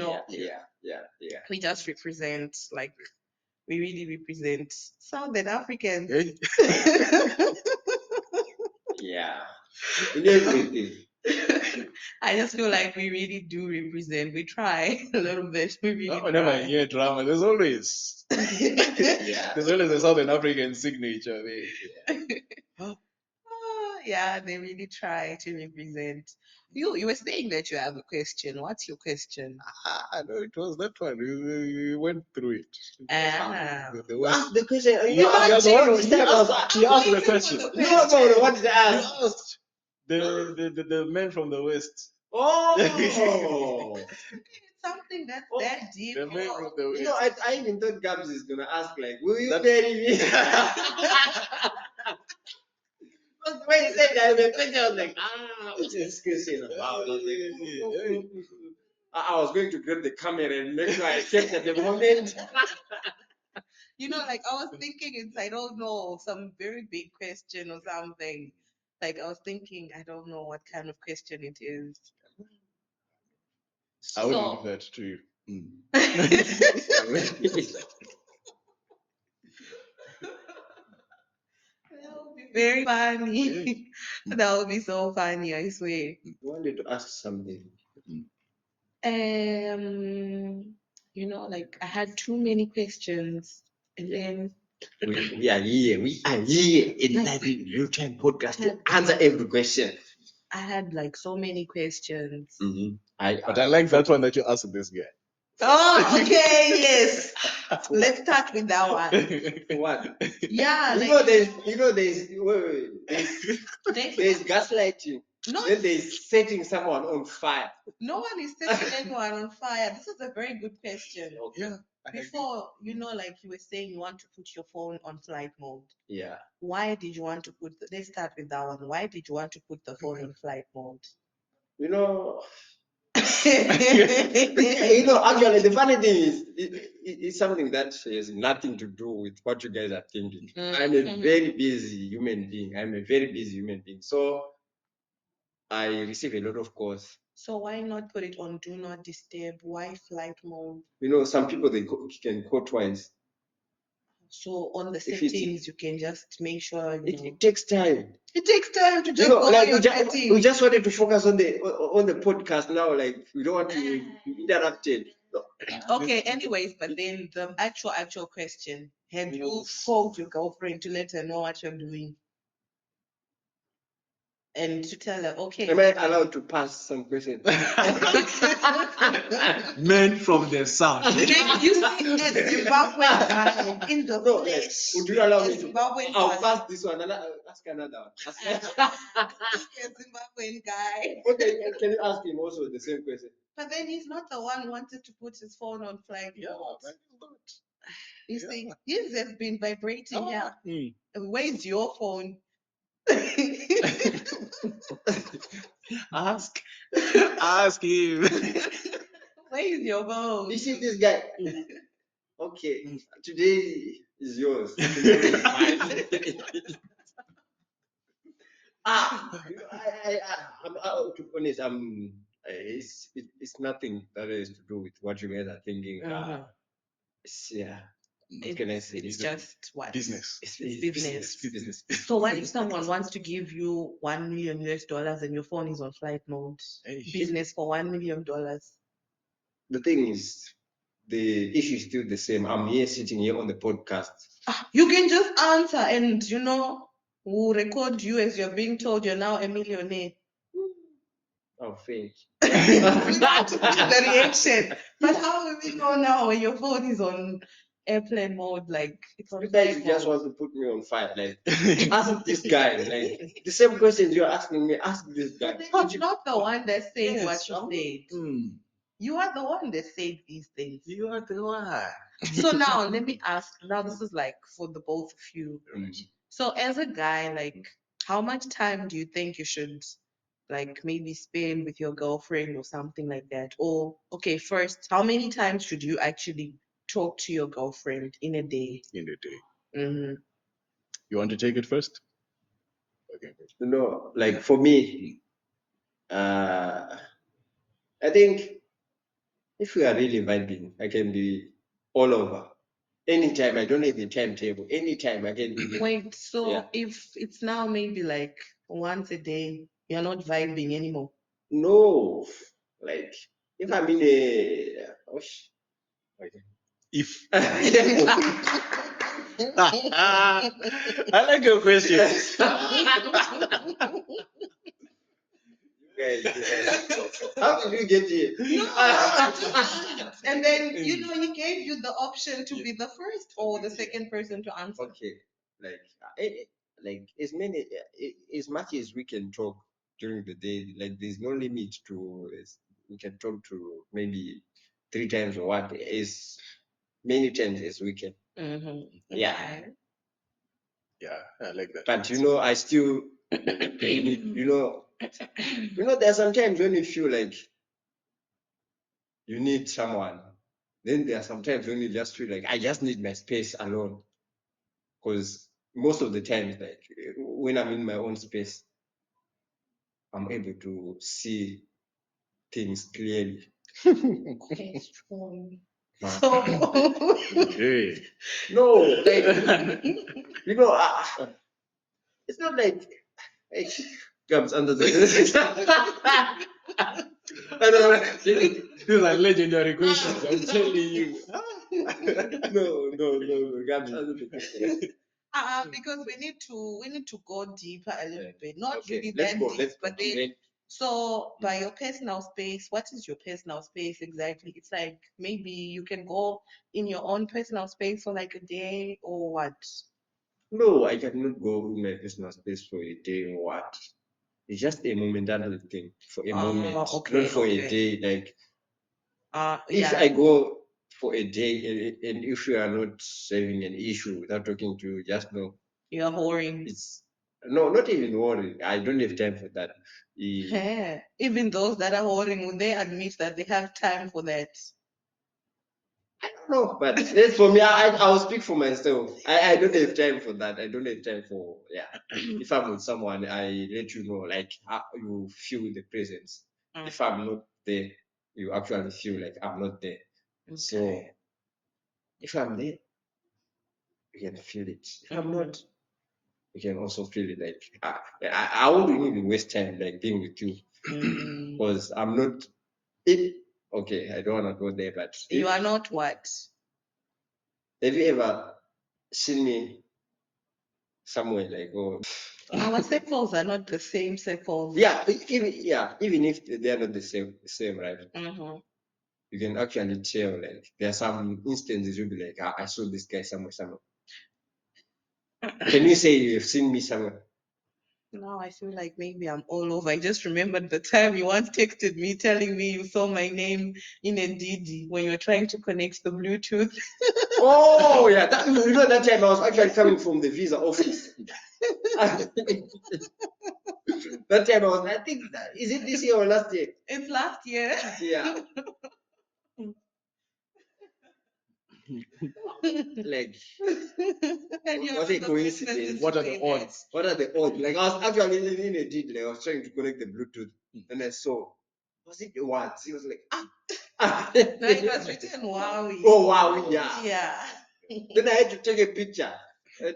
just represent, like we really represent Southern Africans. Yeah. In everything. I just feel like we really do represent. We try a little bit. We really whenever I try. hear drama, there's always there's always a Southern African signature there. They really try to represent. You were saying that you have a question. What's your question? No, it was that one. We went through it. You asked the question. You asked the question. No, what did I ask? You asked the men from the West. Oh! It's something that's that deep. The men from the West. I even thought Gabs is gonna ask like, will you marry me? When he said that, the question I was like, what's this question about? I was going to grab the camera and make sure I kept at the moment. I was thinking it's, I don't know, some very big question or something. Like I was thinking, I don't know what kind of question it is. I wouldn't do that to you. That would be very funny. That would be so funny, I swear. I wanted to ask something. I had too many questions, and then We are here in Live in Real Time Podcast to answer every question. I had like so many questions. But I like that one that you asked this guy. Oh, okay, yes. Let's start with that one. What? Yeah, there's gaslighting. No, Then there's setting someone on fire. No one is setting anyone on fire. This is a very good question. Yeah. Before, like you were saying, you want to put your phone on flight mode. Yeah. Why did you want to let's start with that one. Why did you want to put the phone on flight mode? You know, actually, the funny thing is, it's something that has nothing to do with what you guys are thinking. I'm a very busy human being. So I receive a lot of calls. So why not put it on do not disturb? Why flight mode? You know, some people can call twice. So on the If it's- settings, you can just make sure you know. It takes time. It takes time to just You know, go like on your settings. we just wanted to focus on the podcast now. Like we don't want to be interrupted. No. Okay, anyways, but then the actual question, have you called your girlfriend to let her know what you're doing? And to tell her, okay. Am I allowed to pass some questions? Men from the south. You see, a Zimbabwean guy in the No, flesh. would you allow me A to? Zimbabwean I'll guy. pass this one and I'll ask another one. A Zimbabwean guy. Okay, can you ask him also the same question? But then he's not the one who wanted to put his phone on flight mode. You see, his has been vibrating here. Where's your phone? Ask him. Where's your phone? You see this guy? Okay, today is yours. Tomorrow is mine. To be honest, it's nothing that has to do with what you guys are thinking. What can I say? It's just what? Business. It's business. So what if someone wants to give you $1 million and your phone is on flight mode? Business for $1 million. The thing is, the issue is still the same. I'm here sitting here on the podcast. You can just answer and we'll record you as you're being told you're now a millionaire. Oh, fake. We have to do the reaction. But how will we know now when your phone is on airplane mode? Like it's on You guys flight just mode. want to put me on fire. Like, ask this guy. Like, the same questions you're asking me, ask this guy. But you're not the one that said what you said. Hmm. You are the one that said these things. You are the one. So now let me ask. Now this is like for the both of you. So as a guy, like how much time do you think you should like maybe spend with your girlfriend or something like that? Or okay, first, how many times should you actually talk to your girlfriend in a day? In the day. Mm-hmm. You want to take it first? Okay. You know, like for me, I think if we are really vibing, I can be all over. Anytime, I don't have a timetable. Anytime I can be. Wait, so Yeah. if it's now maybe like once a day, you're not vibing anymore. No, like if I'm in a. If I like your question. How did you get here? And then he gave you the option to be the first or the second person to answer. Okay, like as much as we can talk during the day, like there's no limit to we can talk to maybe 3 times or what, as many times as we can. Yeah. Yeah, I like that. But I still there are some times when you feel like you need someone. Then there are some times when you just feel like I just need my space alone. Because most of the times, like when I'm in my own space, I'm able to see things clearly. Okay, strong. So Hey. No, like it's not like comes under the. I don't know. These are legendary questions. I'm telling you. No, comes under the. because we need to go deeper a little bit. Not Okay, really let's that go. deep, Let's but go. then so by your personal space, what is your personal space exactly? It's like maybe you can go in your own personal space for like a day or what? No, I cannot go in my personal space for a day or what. It's just a momentary thing for a moment, okay, not for a okay. day. Like if Yeah. I go for a day and if you are not having an issue without talking to you, just know You're whoring. it's No, not even worry. I don't have time for that. Even those that are holding, would they admit that they have time for that? I don't know, but that's for me. I'll speak for myself. I don't have time for that. I don't have time for, yeah. If I'm with someone, I let you know, like, how you feel the presence. If I'm not there, you actually feel like I'm not there. So if I'm there, you can feel it. If I'm not, you can also feel it. Like I wouldn't even waste time like being with you because I'm not. Okay, I don't want to go there, but You are not what? have you ever seen me somewhere like, oh, Our circles are not the same circles. yeah, even if they are not the same, right? You can actually tell. Like there are some instances you'll be like, I saw this guy somewhere. Can you say you've seen me somewhere? Now I feel like maybe I'm all over. I just remembered the time you once texted me telling me you saw my name in a DD when you were trying to connect the Bluetooth. Oh yeah, you know that time I was actually coming from the visa office. That time I think, is it this year or last year? It's last year. Yeah. Like, what a coincidence. What are the odds? What are the odds? Like, I was actually living in a deed, like, I was trying to connect the Bluetooth, and I saw, was it the words? He was like, ah. No, it was written Wawie. Oh, wow, yeah. Yeah. Then I had to take a picture.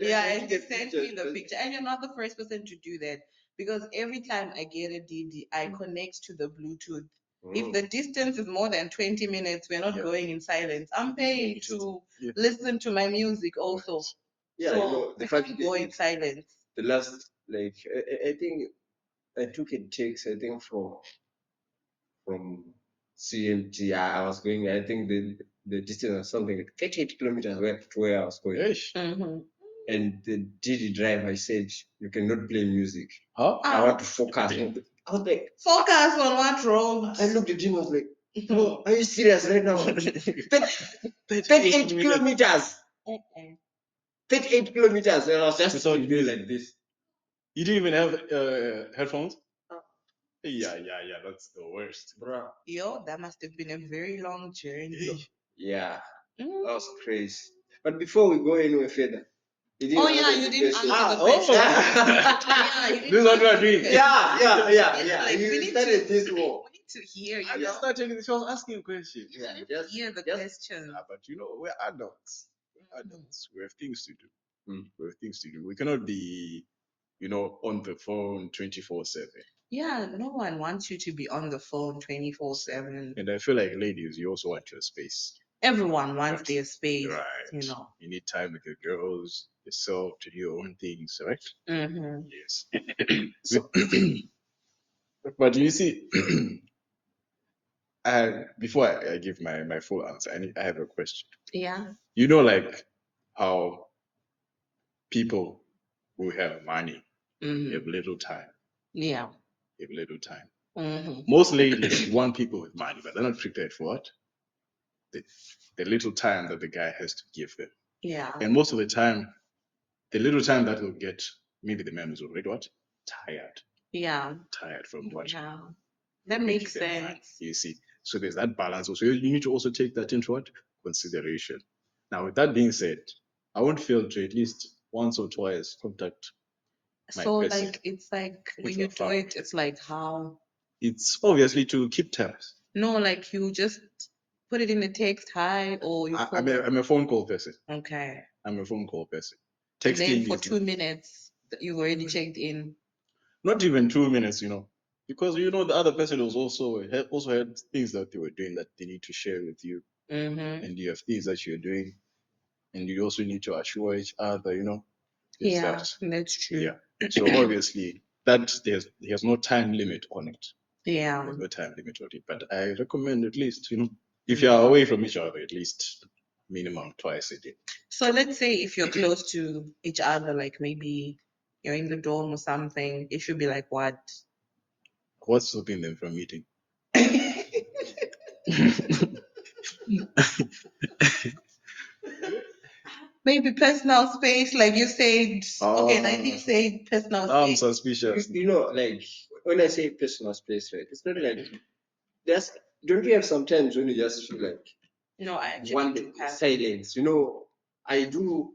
Yeah, and you sent me the picture. And you're not the first person to do that because every time I get a DD, I connect to the Bluetooth. If the distance is more than 20 minutes, we're not going in silence. I'm paying to listen to my music also. Yeah, so you know, the fact go in silence. The last, like, I think I took a text, I think from CMT. I was going, I think the distance was something like 38 kilometers to where I was going. And the DD driver said, you cannot play music. Huh? I want to focus. I was like, focus on what road? I looked at him, I was like, bro, are you serious right now? 38 kilometers. 38 kilometers. And I was just Without doing like this. You didn't even have headphones? Yeah, that's the worst. Bro. Yo, that must have been a very long journey. Yeah, that was crazy. But before we go anywhere further, you didn't you didn't answer the oh. question. Yeah, you didn't This is what we are answer the doing. question. Yeah. Like, You we need started this we war. need to hear you. I just started this. I was asking a question. Yeah, Hear the question. But you know, we're adults. Adults. We have things to do. We have things to do. We cannot be, on the phone 24/7. Yeah, no one wants you to be on the phone 24/7. And I feel like ladies, you also want your space. Everyone wants their space, Right. You need time with your girls, yourself, to do your own things, right? Yes. So, but you see, before I give my full answer, I have a question. Yeah. You know, like how people who have money have little time. Yeah. Have little time. Most ladies want people with money, but they're not prepared for what? The little time that the guy has to give them. Yeah. And most of the time, the little time that will get, maybe the man is already what? Tired. Yeah. Tired from what? Yeah. That makes sense. You see. So there's that balance also. You need to also take that into what? Consideration. Now, with that being said, I won't fail to at least once or twice contact my So person. like it's like when you do it, it's like how? It's obviously to keep tabs. No, like you just put it in a text, hi, or you call. I'm a phone call person. Okay. I'm a phone call person. And then for 2 minutes, you've already checked in. Not even 2 minutes, because the other person was also had things that they were doing that they need to share with you, and you have things that you're doing, and you also need to assure each other, Yeah, that's true. Yeah. So obviously that there's no time limit on it. Yeah. There's no time limit on it. But I recommend at least, if you are away from each other, at least minimum twice a day. So let's say if you're close to each other, like maybe you're in the dorm or something, it should be like what? What's stopping them from meeting? maybe personal space, like you said. Okay, like you said, personal I'm space. suspicious. You know, like when I say personal space, right? It's not like there's. Don't you have sometimes when you just feel like No, I actually want do have. silence? You know, I do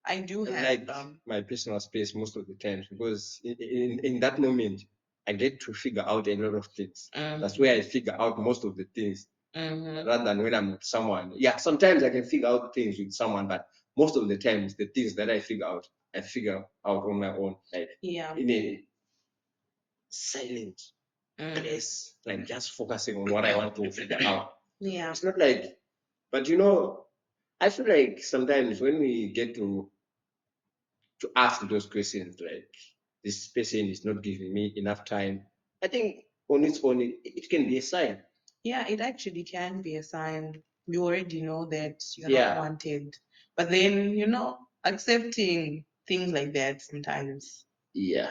I do have. like my personal space most of the times because in that moment I get to figure out a lot of things. That's where I figure out most of the things rather than when I'm with someone. Yeah, sometimes I can figure out things with someone, but most of the times the things that I figure out on my own, like in a silent place, like just focusing on what I want to figure out. Yeah. It's not like, but you know, I feel like sometimes when we get to ask those questions, like this person is not giving me enough time, I think on its own it can be a sign. Yeah, it actually can be a sign. You already know that you're Yeah. not wanted. But then, accepting things like that sometimes Yeah.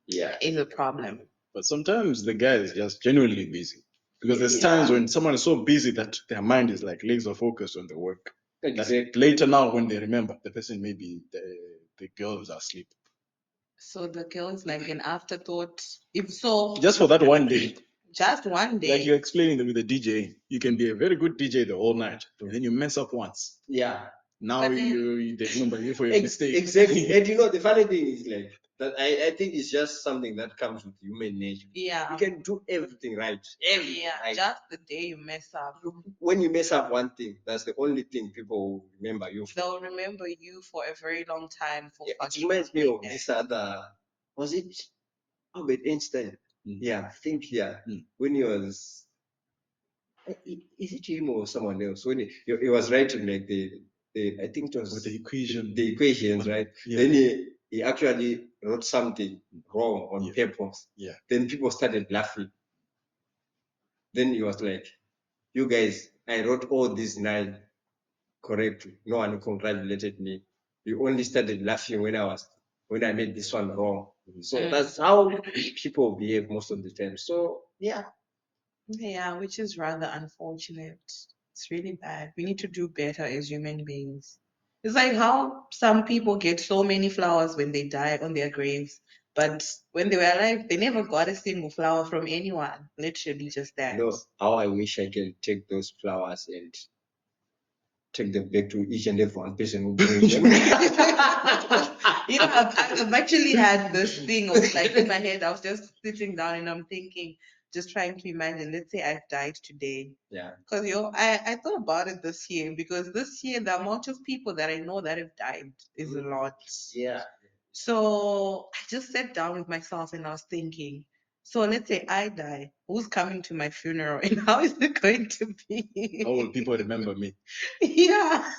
Yeah. is a problem. But sometimes the guy is just genuinely busy. Because there's times when someone is so busy that their mind is like laser focused on the work. Exactly. That later now, when they remember, the person maybe the girl is asleep. So the girl is like an afterthought. If so, Just for that one day. just one day. Like you're explaining with the DJ, you can be a very good DJ the whole night, and then you mess up once. Yeah. Now they remember you for your mistake. Exactly. And you know, the funny thing is like that I think it's just something that comes with human nature. Yeah. You can do everything right. Right. Just the day you mess up. When you mess up one thing, that's the only thing people will remember you for. They'll remember you for a very long time for It reminds me of this other, was it Albert Einstein? Yeah, I think when he was, is it him or someone else? When he was writing like I think it was With the equation. the equations, right? Yeah. Then he actually wrote something wrong on paper. Yeah. Then people started laughing. Then he was like, "You guys, I wrote all these 9 correctly. No one congratulated me. You only started laughing when I made this one wrong." So that's how people behave most of the time. So yeah. Yeah, which is rather unfortunate. It's really bad. We need to do better as human beings. It's like how some people get so many flowers when they die on their graves, but when they were alive, they never got a single flower from anyone. Literally just that. You know how I wish I can take those flowers and take them back to each and every one person who brings them. I've actually had this thing of like in my head, I was just sitting down and I'm thinking, just trying to imagine, let's say I've died today. Yeah. Because I thought about it this year because this year the amount of people that I know that have died is a lot. Yeah. So I just sat down with myself and I was thinking, so let's say I die, who's coming to my funeral and how is it going to be? How will people remember me? Yeah.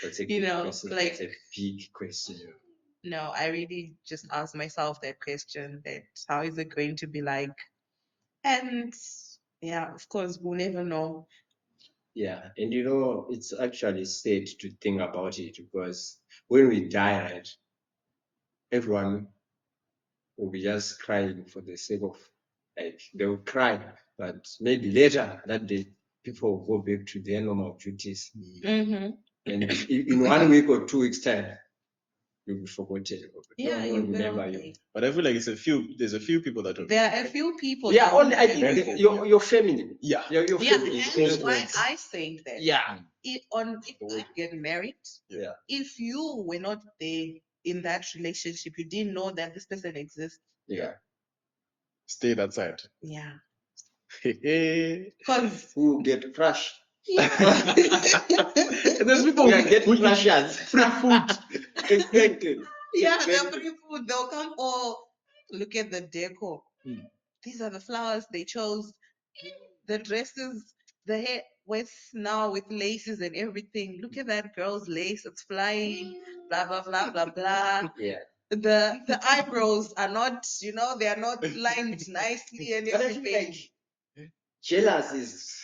That's a You good know, question. like- That's a big question. No, I really just asked myself that question, that how is it going to be like? And yeah, of course, we'll never know. Yeah, and you know, it's actually sad to think about it because when we die, right, everyone will be just crying for the sake of, like, they will cry, but maybe later that day, people will go back to their normal duties. Mm-hmm. And in 1 week or 2 weeks' time, you'll be forgotten. Yeah, No one you will will remember you. be. But I feel like there's a few people that will. There are a few people. Yeah, that only I will think remember. your family. Yeah. Your Yeah, family. and close why friends. I say that. Yeah. If I get married, Yeah. if you were not there in that relationship, you didn't know that this person exists. Yeah. Stay that side. Yeah. Hey. Because Who get crushed? There's people We who are getting eat crushes. free food. Exactly. yeah, they're free food. They'll come. Oh, look at the decor. Mm. These are the flowers they chose. The dresses, the hair with now with laces and everything. Look at that girl's lace. It's flying. Blah blah blah blah blah. Yeah. The eyebrows are not, they are not lined nicely and But I feel everything. like jealous is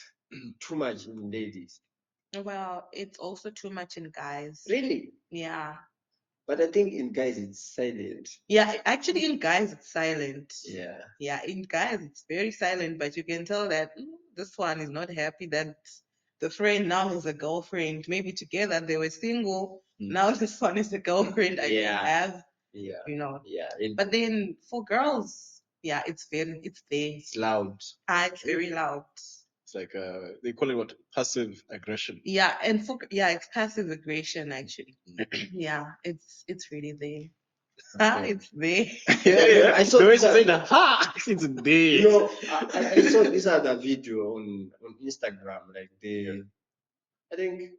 too much in ladies. Well, it's also too much in guys. Really? Yeah. But I think in guys it's silent. Yeah, actually in guys it's silent. Yeah. Yeah, in guys it's very silent, but you can tell that this one is not happy that the friend now has a girlfriend. Maybe together they were single. Now this one is a girlfriend I don't have. Yeah. Yeah. Yeah. But then for girls, yeah, it's there. It's loud. It's very loud. It's like they call it what, passive aggression. Yeah, and it's passive aggression actually. Yeah, it's really there. It's there. Yeah, I saw the way this. she's saying that, ha, it's there. I saw this other video on Instagram. Like I think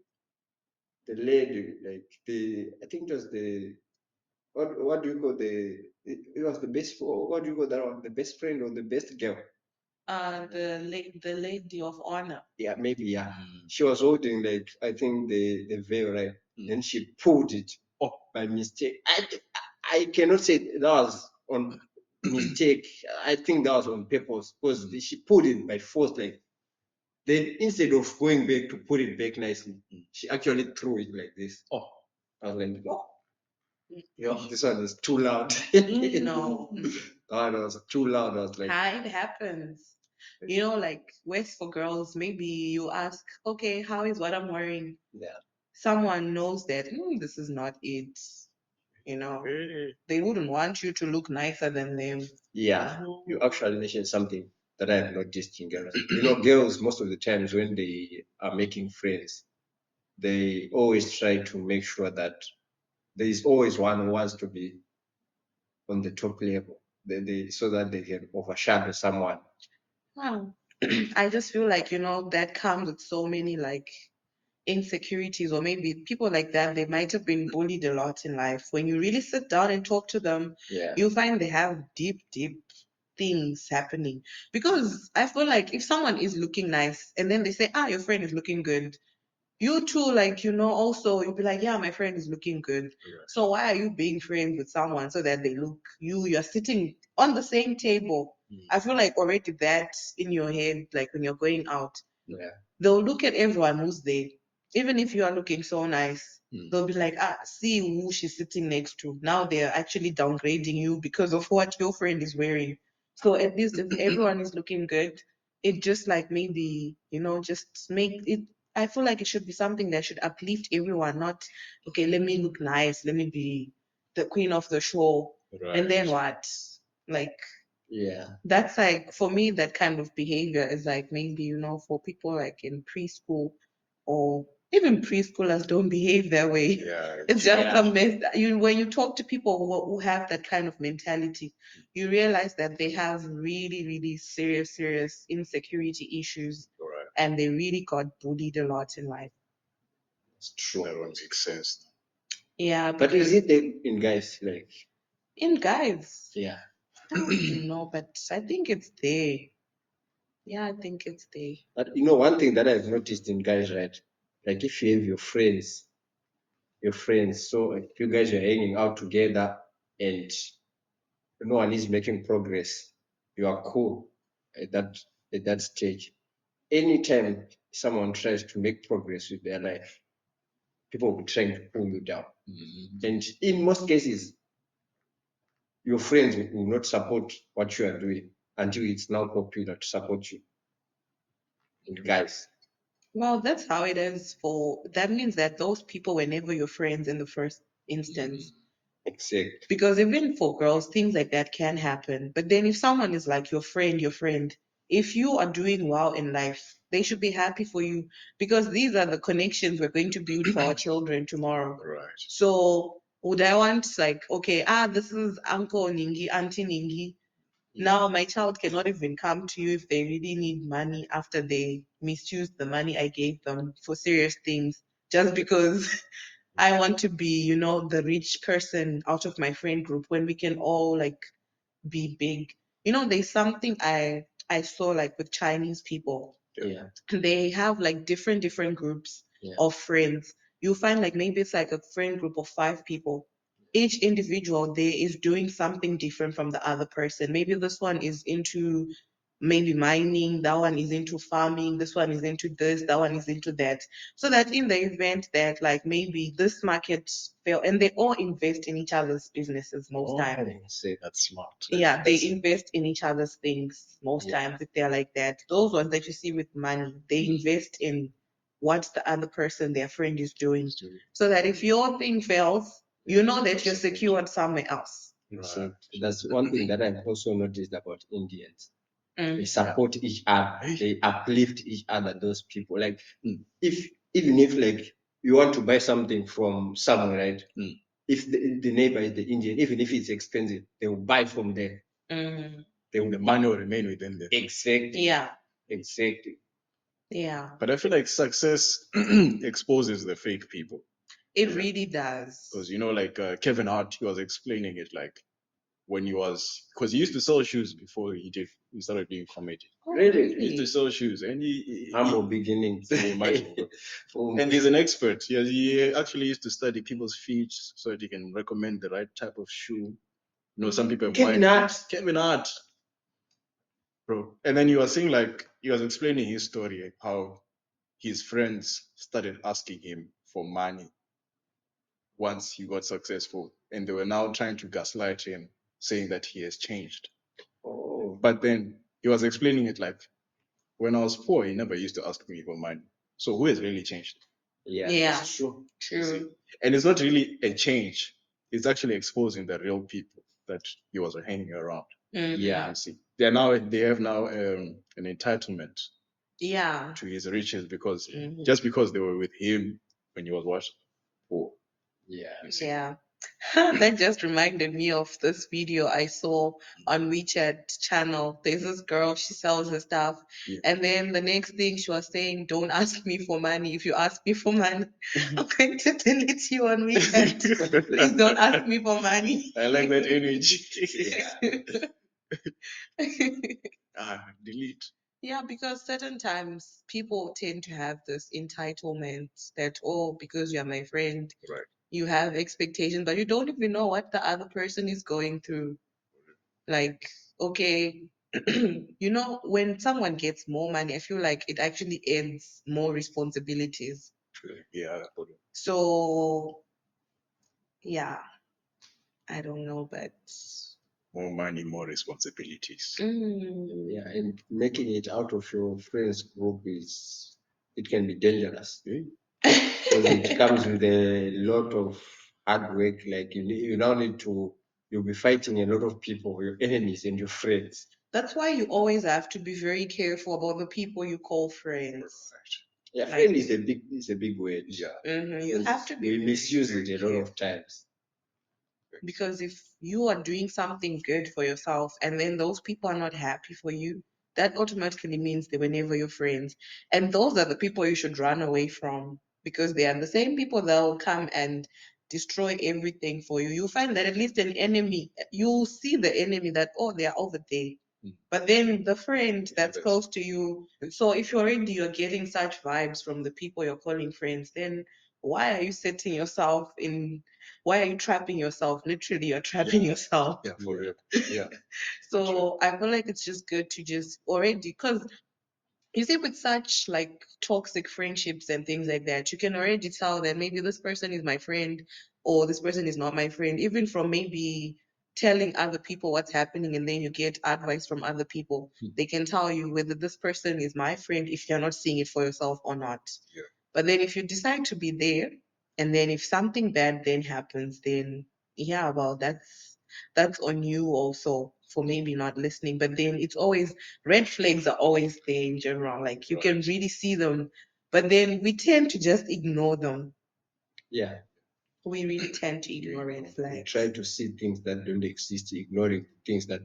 the lady, like I think it was what do you call it was the best, what do you call that one? The best friend or the best girl? The lady of honor. Yeah, maybe, yeah. She was holding, like, I think the veil, right? Then she pulled it by mistake. I cannot say that was on mistake. I think that was on purpose because she pulled it by force. Like, then instead of going back to put it back nicely, she actually threw it like this. I was like, this one is too loud. No. That was too loud. I was like, It happens. Like West for girls, maybe you ask, okay, how is what I'm wearing? yeah. Someone knows that this is not it. They wouldn't want you to look nicer than them. Yeah, you actually mentioned something that I have noticed in girls. Girls, most of the times when they are making friends, they always try to make sure that there is always one who wants to be on the top level, so that they can overshadow someone. Wow. I just feel like, that comes with so many like insecurities, or maybe people like that, they might have been bullied a lot in life. When you really sit down and talk to them, you find they have deep, deep things happening. Because I feel like if someone is looking nice and then they say, your friend is looking good, you too, like, also you'll be like, yeah, my friend is looking good. Yeah. So why are you being friends with someone so that they look you're sitting on the same table? I feel like already that in your head, like when you're going out, they'll look at everyone who's there. Even if you are looking so nice, they'll be like, see who she's sitting next to. Now they're actually downgrading you because of what your friend is wearing. So at least if everyone is looking good, it just like maybe, just make it. I feel like it should be something that should uplift everyone, not, okay, let me look nice, let me be the queen of the show. Right. And then what? Like, Yeah. that's like, for me, that kind of behavior is like maybe, for people like in preschool, or even preschoolers don't behave that way. Yeah, it's just a mess. When you talk to people who have that kind of mentality, you realize that they have really, really serious, serious insecurity issues. Right. And they really got bullied a lot in life. It's true. That one makes sense. Yeah. But is it in guys, like? In guys? Yeah. I don't know, but I think it's there. Yeah, I think it's there. But one thing that I've noticed in guys, right? Like if you have your friends, so if you guys are hanging out together and no one is making progress, you are cool at that stage. Anytime someone tries to make progress with their life, people will be trying to pull you down. And in most cases, your friends will not support what you are doing until it's now popular to support you. And guys. Well, that's how it is that means that those people were never your friends in the first instance. Exactly. Because even for girls, things like that can happen. But then if someone is like your friend, if you are doing well in life, they should be happy for you, because these are the connections we're going to build for our children tomorrow. Right. So would I want like, okay, this is Uncle Ningi, Auntie Ningi. Now my child cannot even come to you if they really need money after they misused the money I gave them for serious things, just because I want to be, the rich person out of my friend group when we can all like be big. There's something I saw like with Chinese people. Yeah. They have like different groups of friends. You find like maybe it's like a friend group of 5 people. Each individual there is doing something different from the other person. Maybe this one is into maybe mining, that one is into farming, this one is into this, that one is into that. So that in the event that like maybe this market fail, and they all invest in each other's businesses most times. Say that's smart. Yeah, they invest in each other's things most times if they're like that. Those ones that you see with money, they invest in what the other person, their friend, is doing, so that if your thing fails, you know that you're secured somewhere else. So that's one thing that I've also noticed about Indians. Mm. They support each other. They uplift each other. Those people, like, if even if like you want to buy something from someone, right? If the neighbor is the Indian, even if it's expensive, they will buy from there. The money will remain within them. Exactly. Yeah. Exactly. Yeah. But I feel like success exposes the fake people. It really does. Because, like Kevin Hart, he was explaining it like when he was, because he used to sell shoes before he started doing comedy. Oh, Really? He used to sell shoes, and he Humble beginnings. imagine. And he's an expert. He actually used to study people's feet so that he can recommend the right type of shoe. Some people have Kevin Hart, bro. And then he was saying, like, he was explaining his story, like, how his friends started asking him for money once he got successful, and they were now trying to gaslight him, saying that he has changed. Oh. But then he was explaining it like, when I was poor, he never used to ask me for money. So who has really changed? Yeah. Yeah. It's true. True. And it's not really a change. It's actually exposing the real people that he was hanging around. Yeah. You see, they have now an entitlement Yeah. to his riches because just because they were with him when he was poor. Yeah. Yeah. That just reminded me of this video I saw on WeChat channel. There's this girl, she sells her stuff. Yeah. And then the next thing she was saying, don't ask me for money. If you ask me for money, I'm going to delete you on WeChat. Please don't ask me for money. I like that energy. Delete. Yeah, because certain times people tend to have this entitlement that, oh, because you're my friend, Right. you have expectations, but you don't even know what the other person is going through. Like, okay, when someone gets more money, I feel like it actually adds more responsibilities. Yeah. So, yeah, I don't know, but More money, more responsibilities. Yeah, and making it out of your friends group it can be dangerous. Because it comes with a lot of hard work. Like you now need to, you'll be fighting a lot of people, your enemies and your friends. That's why you always have to be very careful about the people you call friends. Yeah, Like, friend is a big word. Yeah. You have to be We very, misuse very it a lot careful. of times. Because if you are doing something good for yourself and then those people are not happy for you, that automatically means they were never your friends. And those are the people you should run away from because they are the same people that will come and destroy everything for you. You'll find that at least an enemy, you'll see the enemy that, oh, they are over there. But then the friend that's close to you. So if you're getting such vibes from the people you're calling friends, then why are you setting yourself in? Why are you trapping yourself? Literally, you're trapping yourself. Yeah, for real. Yeah. So I feel like it's just good to just already, because you see, with such like toxic friendships and things like that, you can already tell that maybe this person is my friend or this person is not my friend, even from maybe telling other people what's happening and then you get advice from other people. They can tell you whether this person is my friend if you're not seeing it for yourself or not. Yeah. But then if you decide to be there and then if something bad then happens, then yeah, well, that's on you also for maybe not listening. But then it's always, red flags are always there in general. Like you can really see them, but then we tend to just ignore them. Yeah. We really tend to ignore red We flags. try to see things that don't exist, ignoring things that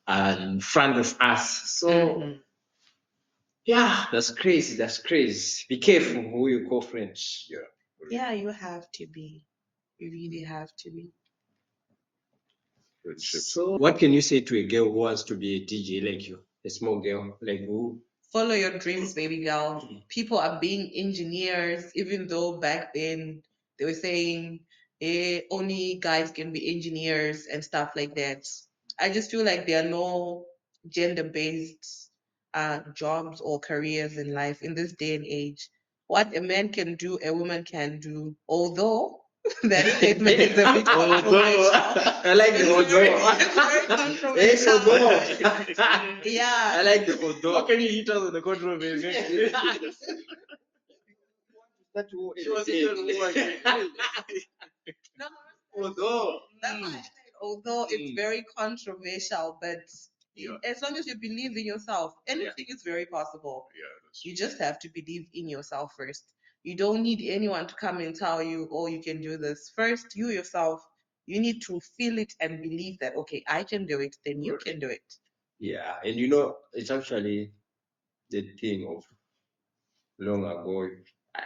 are in front of us. So yeah, that's crazy. That's crazy. Be careful who you call friends. Yeah. Yeah, you have to be. You really have to be. Friendships. So what can you say to a girl who wants to be a DJ like you? A small girl like who? Follow your dreams, baby girl. People are being engineers, even though back then they were saying only guys can be engineers and stuff like that. I just feel like there are no gender based jobs or careers in life in this day and age. What a man can do, a woman can do. Although that statement is a bit controversial. I like the It's very controversial. Yeah. I like the although. How can you hit us with the controversy? that war. She was in the war. No, Although, that's why I said, although it's very controversial, but as long as you believe in yourself, anything is very possible. Yeah, that's You just have to believe in yourself first. You don't need anyone to come and tell you, oh, you can do this. First, you yourself, you need to feel it and believe that, okay, I can do it, then you can do it. yeah, and you know, it's actually the thing of long ago,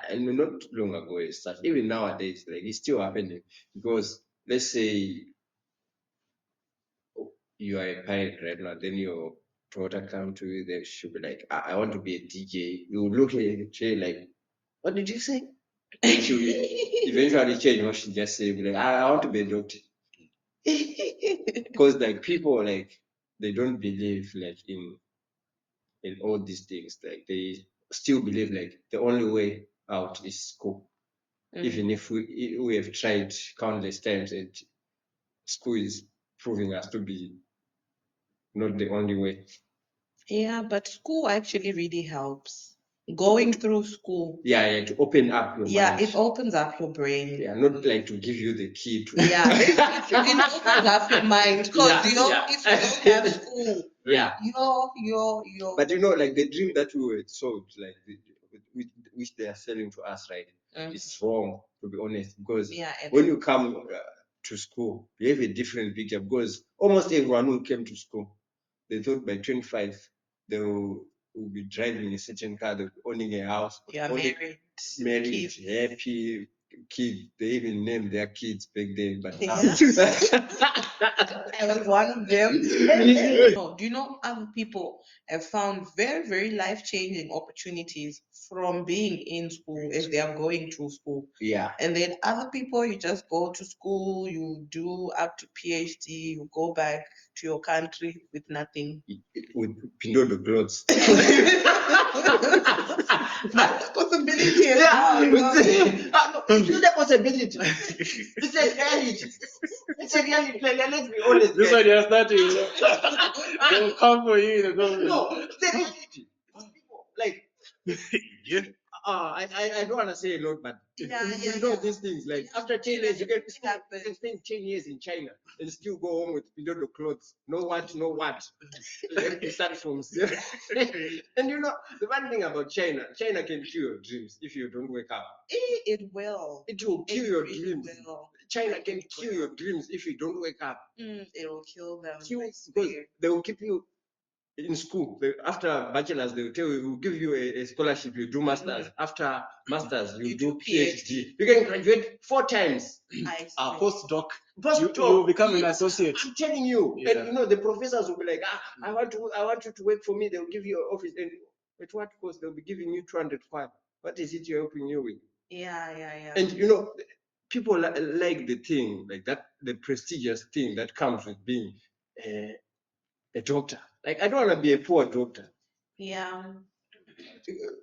and not long ago as such, even nowadays, like it's still happening because let's say you are a parent right now, then your daughter come to you, then she'll be like, I want to be a DJ. You look at her like, what did you say? And she'll eventually change what she just said, be like, I want to be a doctor. Because like people like they don't believe like in all these things. Like they still believe like the only way out is school. Even if we have tried countless times and school is proving us to be not the only way. Yeah, but school actually really helps. Going through school. Yeah, to open up your Yeah, mind. it opens up your brain. Yeah, not like to give you the key to. Yeah, it opens up your mind because Yeah, if you don't have school, Yeah. you're. But you know, like the dream that we were sold, like which they are selling to us, right? It's wrong, to be honest, because Yeah, when you come to school, you have a different picture. Because almost everyone who came to school, they thought by 25 they will be driving a certain car, they'll be owning a house, Yeah, married, happy kids. They even named their kids back then, but now. I was one of them. No, do you know other people have found very, very life-changing opportunities from being in school as they are going through school? Yeah. And then other people, you just go to school, you do up to PhD, you go back to your country with nothing. With Pindodo clothes. That's a possibility as well. It's not a possibility. It's a reality. It's a reality. Let's be honest. This guys. one you're starting. They'll come for you in the government. No, it's a reality. Like, Yeah. I don't want to say a lot, but you know these things. Like after 10 years, you can spend 10 years in China and still go home with Pindodo clothes. No what, no what. Like you start from zero. And you know, the one thing about China can kill your dreams if you don't wake up. It will. It will kill your really dreams. will. China can kill your dreams if you don't wake up. It will kill them. Because they will keep you in school. After bachelor's, they will tell you, we'll give you a scholarship, you do masters. After masters, you do PhD. You can graduate 4 times. Postdoc. Postdoc. You will become an associate. I'm telling you. Yeah. And you know, the professors will be like, I want you to work for me. They'll give you an office. And at what cost? They'll be giving you 200 kwab. What is it you're helping you with? Yeah. And you know, people like the thing, like that, the prestigious thing that comes with being a doctor. Like, I don't want to be a poor doctor. Yeah.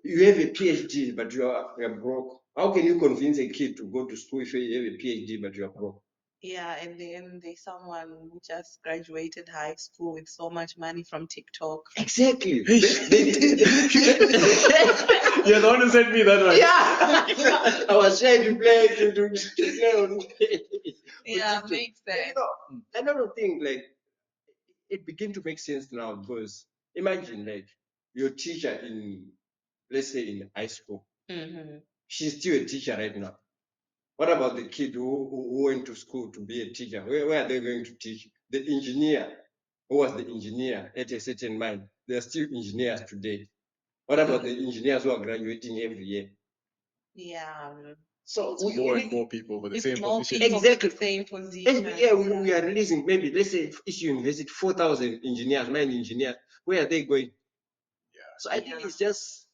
You have a PhD, but you're broke. How can you convince a kid to go to school if you have a PhD, but you're broke? Yeah, and then there's someone who just graduated high school with so much money from TikTok. Exactly. You're the one who sent me that one. Yeah. I was trying to play on. Yeah, makes sense. You know, another thing, like, it begin to make sense now because imagine, like, your teacher in, let's say, in high school. She's still a teacher right now. What about the kid who went to school to be a teacher? Where are they going to teach? The engineer, who was the engineer at a certain mine, they're still engineers today. What about the engineers who are graduating every year? Yeah. So More and more people for the same position. Exactly. The same position. Every year we are releasing, maybe, let's say, each university, 4,000 engineers, 9 engineers. Where are they going? Yeah. So I think it's just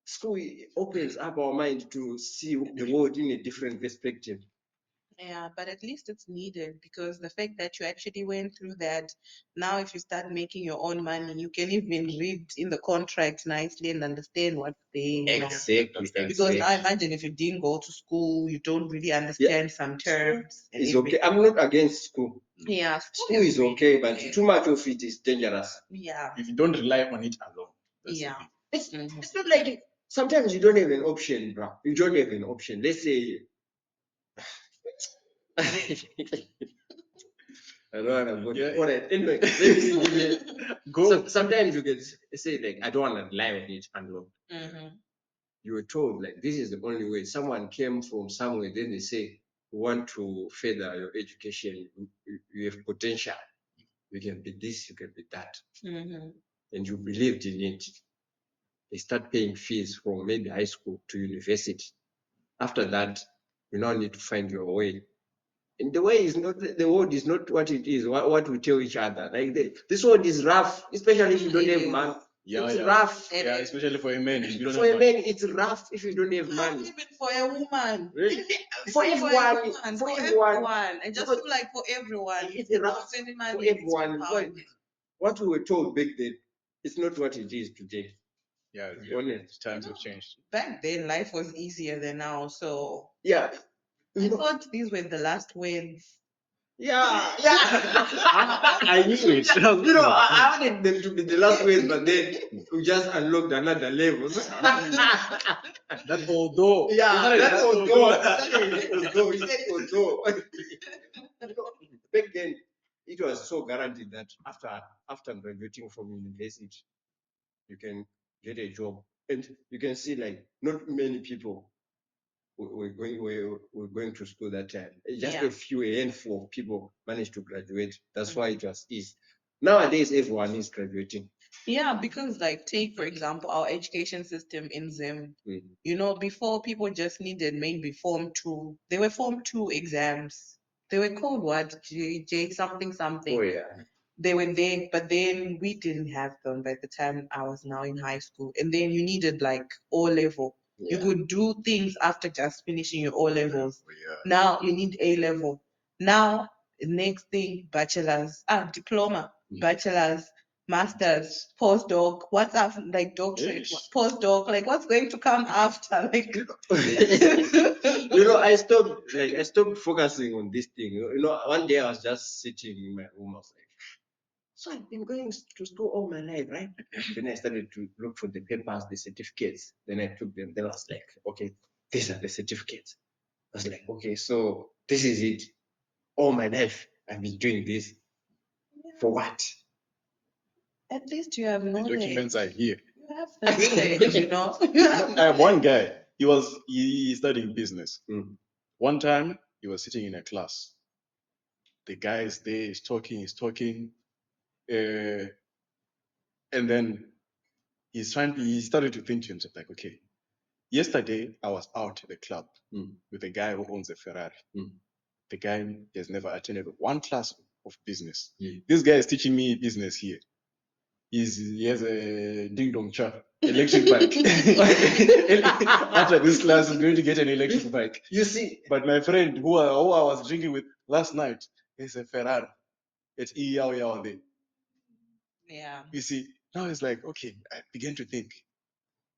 school opens up our mind to see the world in a different perspective. Yeah, but at least it's needed because the fact that you actually went through that, now if you start making your own money, you can even read in the contract nicely and understand what they Exactly. Because I imagine if you didn't go to school, you don't really understand some terms. And It's okay. I'm not against school. Yeah, School is okay, but too much of it is dangerous. Yeah. If you don't rely on it alone. That's Yeah. the thing. It's not like sometimes you don't have an option, bro. You don't have an option. Let's say I don't want to go Yeah. on it. Anyway, let me see. Go. So, sometimes you can say like, I don't want to rely on it alone. Mm-hmm. You were told like this is the only way. Someone came from somewhere, then they say, we want to further your education. You have potential. You can be this, you can be that. Mm-hmm. And you believed in it. They start paying fees from maybe high school to university. After that, you now need to find your way. And the way is not, the world is not what it is, what we tell each other. Like this world is rough, especially if you don't have money. Yeah, It's yeah. rough. Yeah, especially for a man. If you don't For have a man, it's rough if you don't have money. Even for a woman. Really? For everyone, everyone. for For everyone. everyone. I just Because feel like for everyone. it's rough Because any man for needs everyone. empowerment. What we were told back then, it's not what it is today. Yeah, Honest. times have changed. Back then, life was easier than now. So Yeah. I thought these were the last words. Yeah. I knew it. You know, I wanted them to be the last words, but then we just unlocked another level. That although. Yeah, That's although. although. He said although. You know, back then, it was so guaranteed that after graduating from university, you can get a job, and you can see like not many people were going to school that time. Just Yeah. a handful of people managed to graduate. That's why it was easy. Nowadays, everyone is graduating. Yeah, because like take for example our education system in Zim. You know, before people just needed maybe Form 2. They were Form 2 exams. They were called what? J something something. Oh yeah. They were there, but then we didn't have them by the time I was now in high school. And then you needed like O level. You Yeah. could do things after just finishing your O levels. Yeah. Now you need A level. Now, next thing, bachelor's, diploma, bachelor's, master's, postdoc, what's after, like doctorate, Yes. postdoc, like what's going to come after? Like, You know, I stopped focusing on this thing. You know, one day I was just sitting in my room. I was like, so I've been going to school all my life, right? Then I started to look for the papers, the certificates. Then I took them. Then I was like, okay, these are the certificates. I was like, okay, so this is it. All my life I've been doing this. For what? at least you have knowledge. Documents are here. You have the knowledge, you know. I have one guy. He studying business. One time he was sitting in a class. The guy is there, he's talking, and then he started to think to himself like, okay, yesterday I was out at the club with a guy who owns a Ferrari. The guy has never attended one class of business. This guy is teaching me business here. He has a ding dong cha electric bike. After this class, I'm going to get an electric bike. You see, But my friend who I was drinking with last night is a Ferrari. It's Yao Yao there. Yeah. You see, now it's like, okay, I began to think.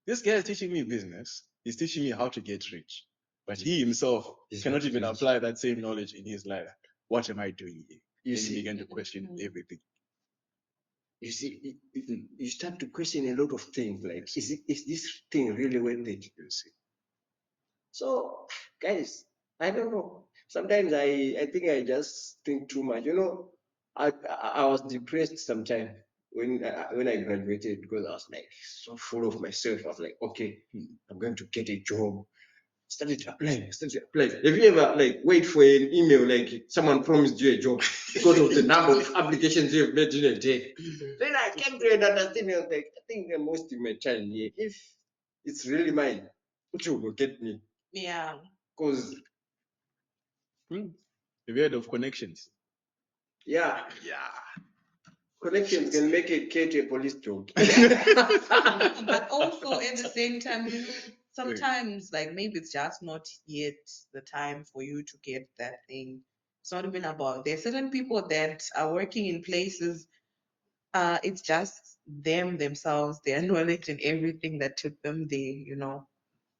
This guy is teaching me business. He's teaching me how to get rich. But he himself cannot even apply that same knowledge in his life. What am I doing here? Then he began to question everything. You see, you start to question a lot of things. Like, is this thing really worth it? You see. So, guys, I don't know. Sometimes I think I just think too much. You know, I was depressed sometimes when I graduated because I was like so full of myself. I was like, okay, I'm going to get a job. Started to apply. Have you ever like wait for an email like someone promised you a job because of the number of applications you have made in a day? Then I came to an understanding. I was like, I think I'm wasting my time here. If it's really mine, which will get me. Yeah. Because Have you heard of connections? yeah, connections can make it get a police job. But also at the same time, you know, sometimes like maybe it's just not yet the time for you to get that thing. It's not even about there are certain people that are working in places, it's just themselves, their knowledge and everything that took them there, you know.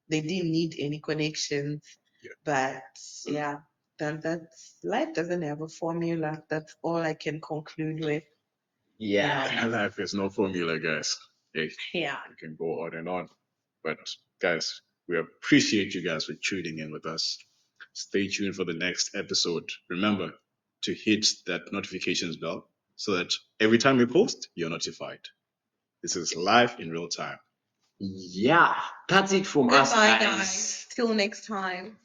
They didn't need any connections. Yeah. But yeah, that's life doesn't have a formula. That's all I can conclude with. Yeah. Life is no formula, guys. Hey, Yeah. you can go on and on. But guys, we appreciate you guys for tuning in with us. Stay tuned for the next episode. Remember to hit that notifications bell so that every time we post, you're notified. This is live in real time. Yeah, that's it from us, Goodbye, guys. guys. Till next time.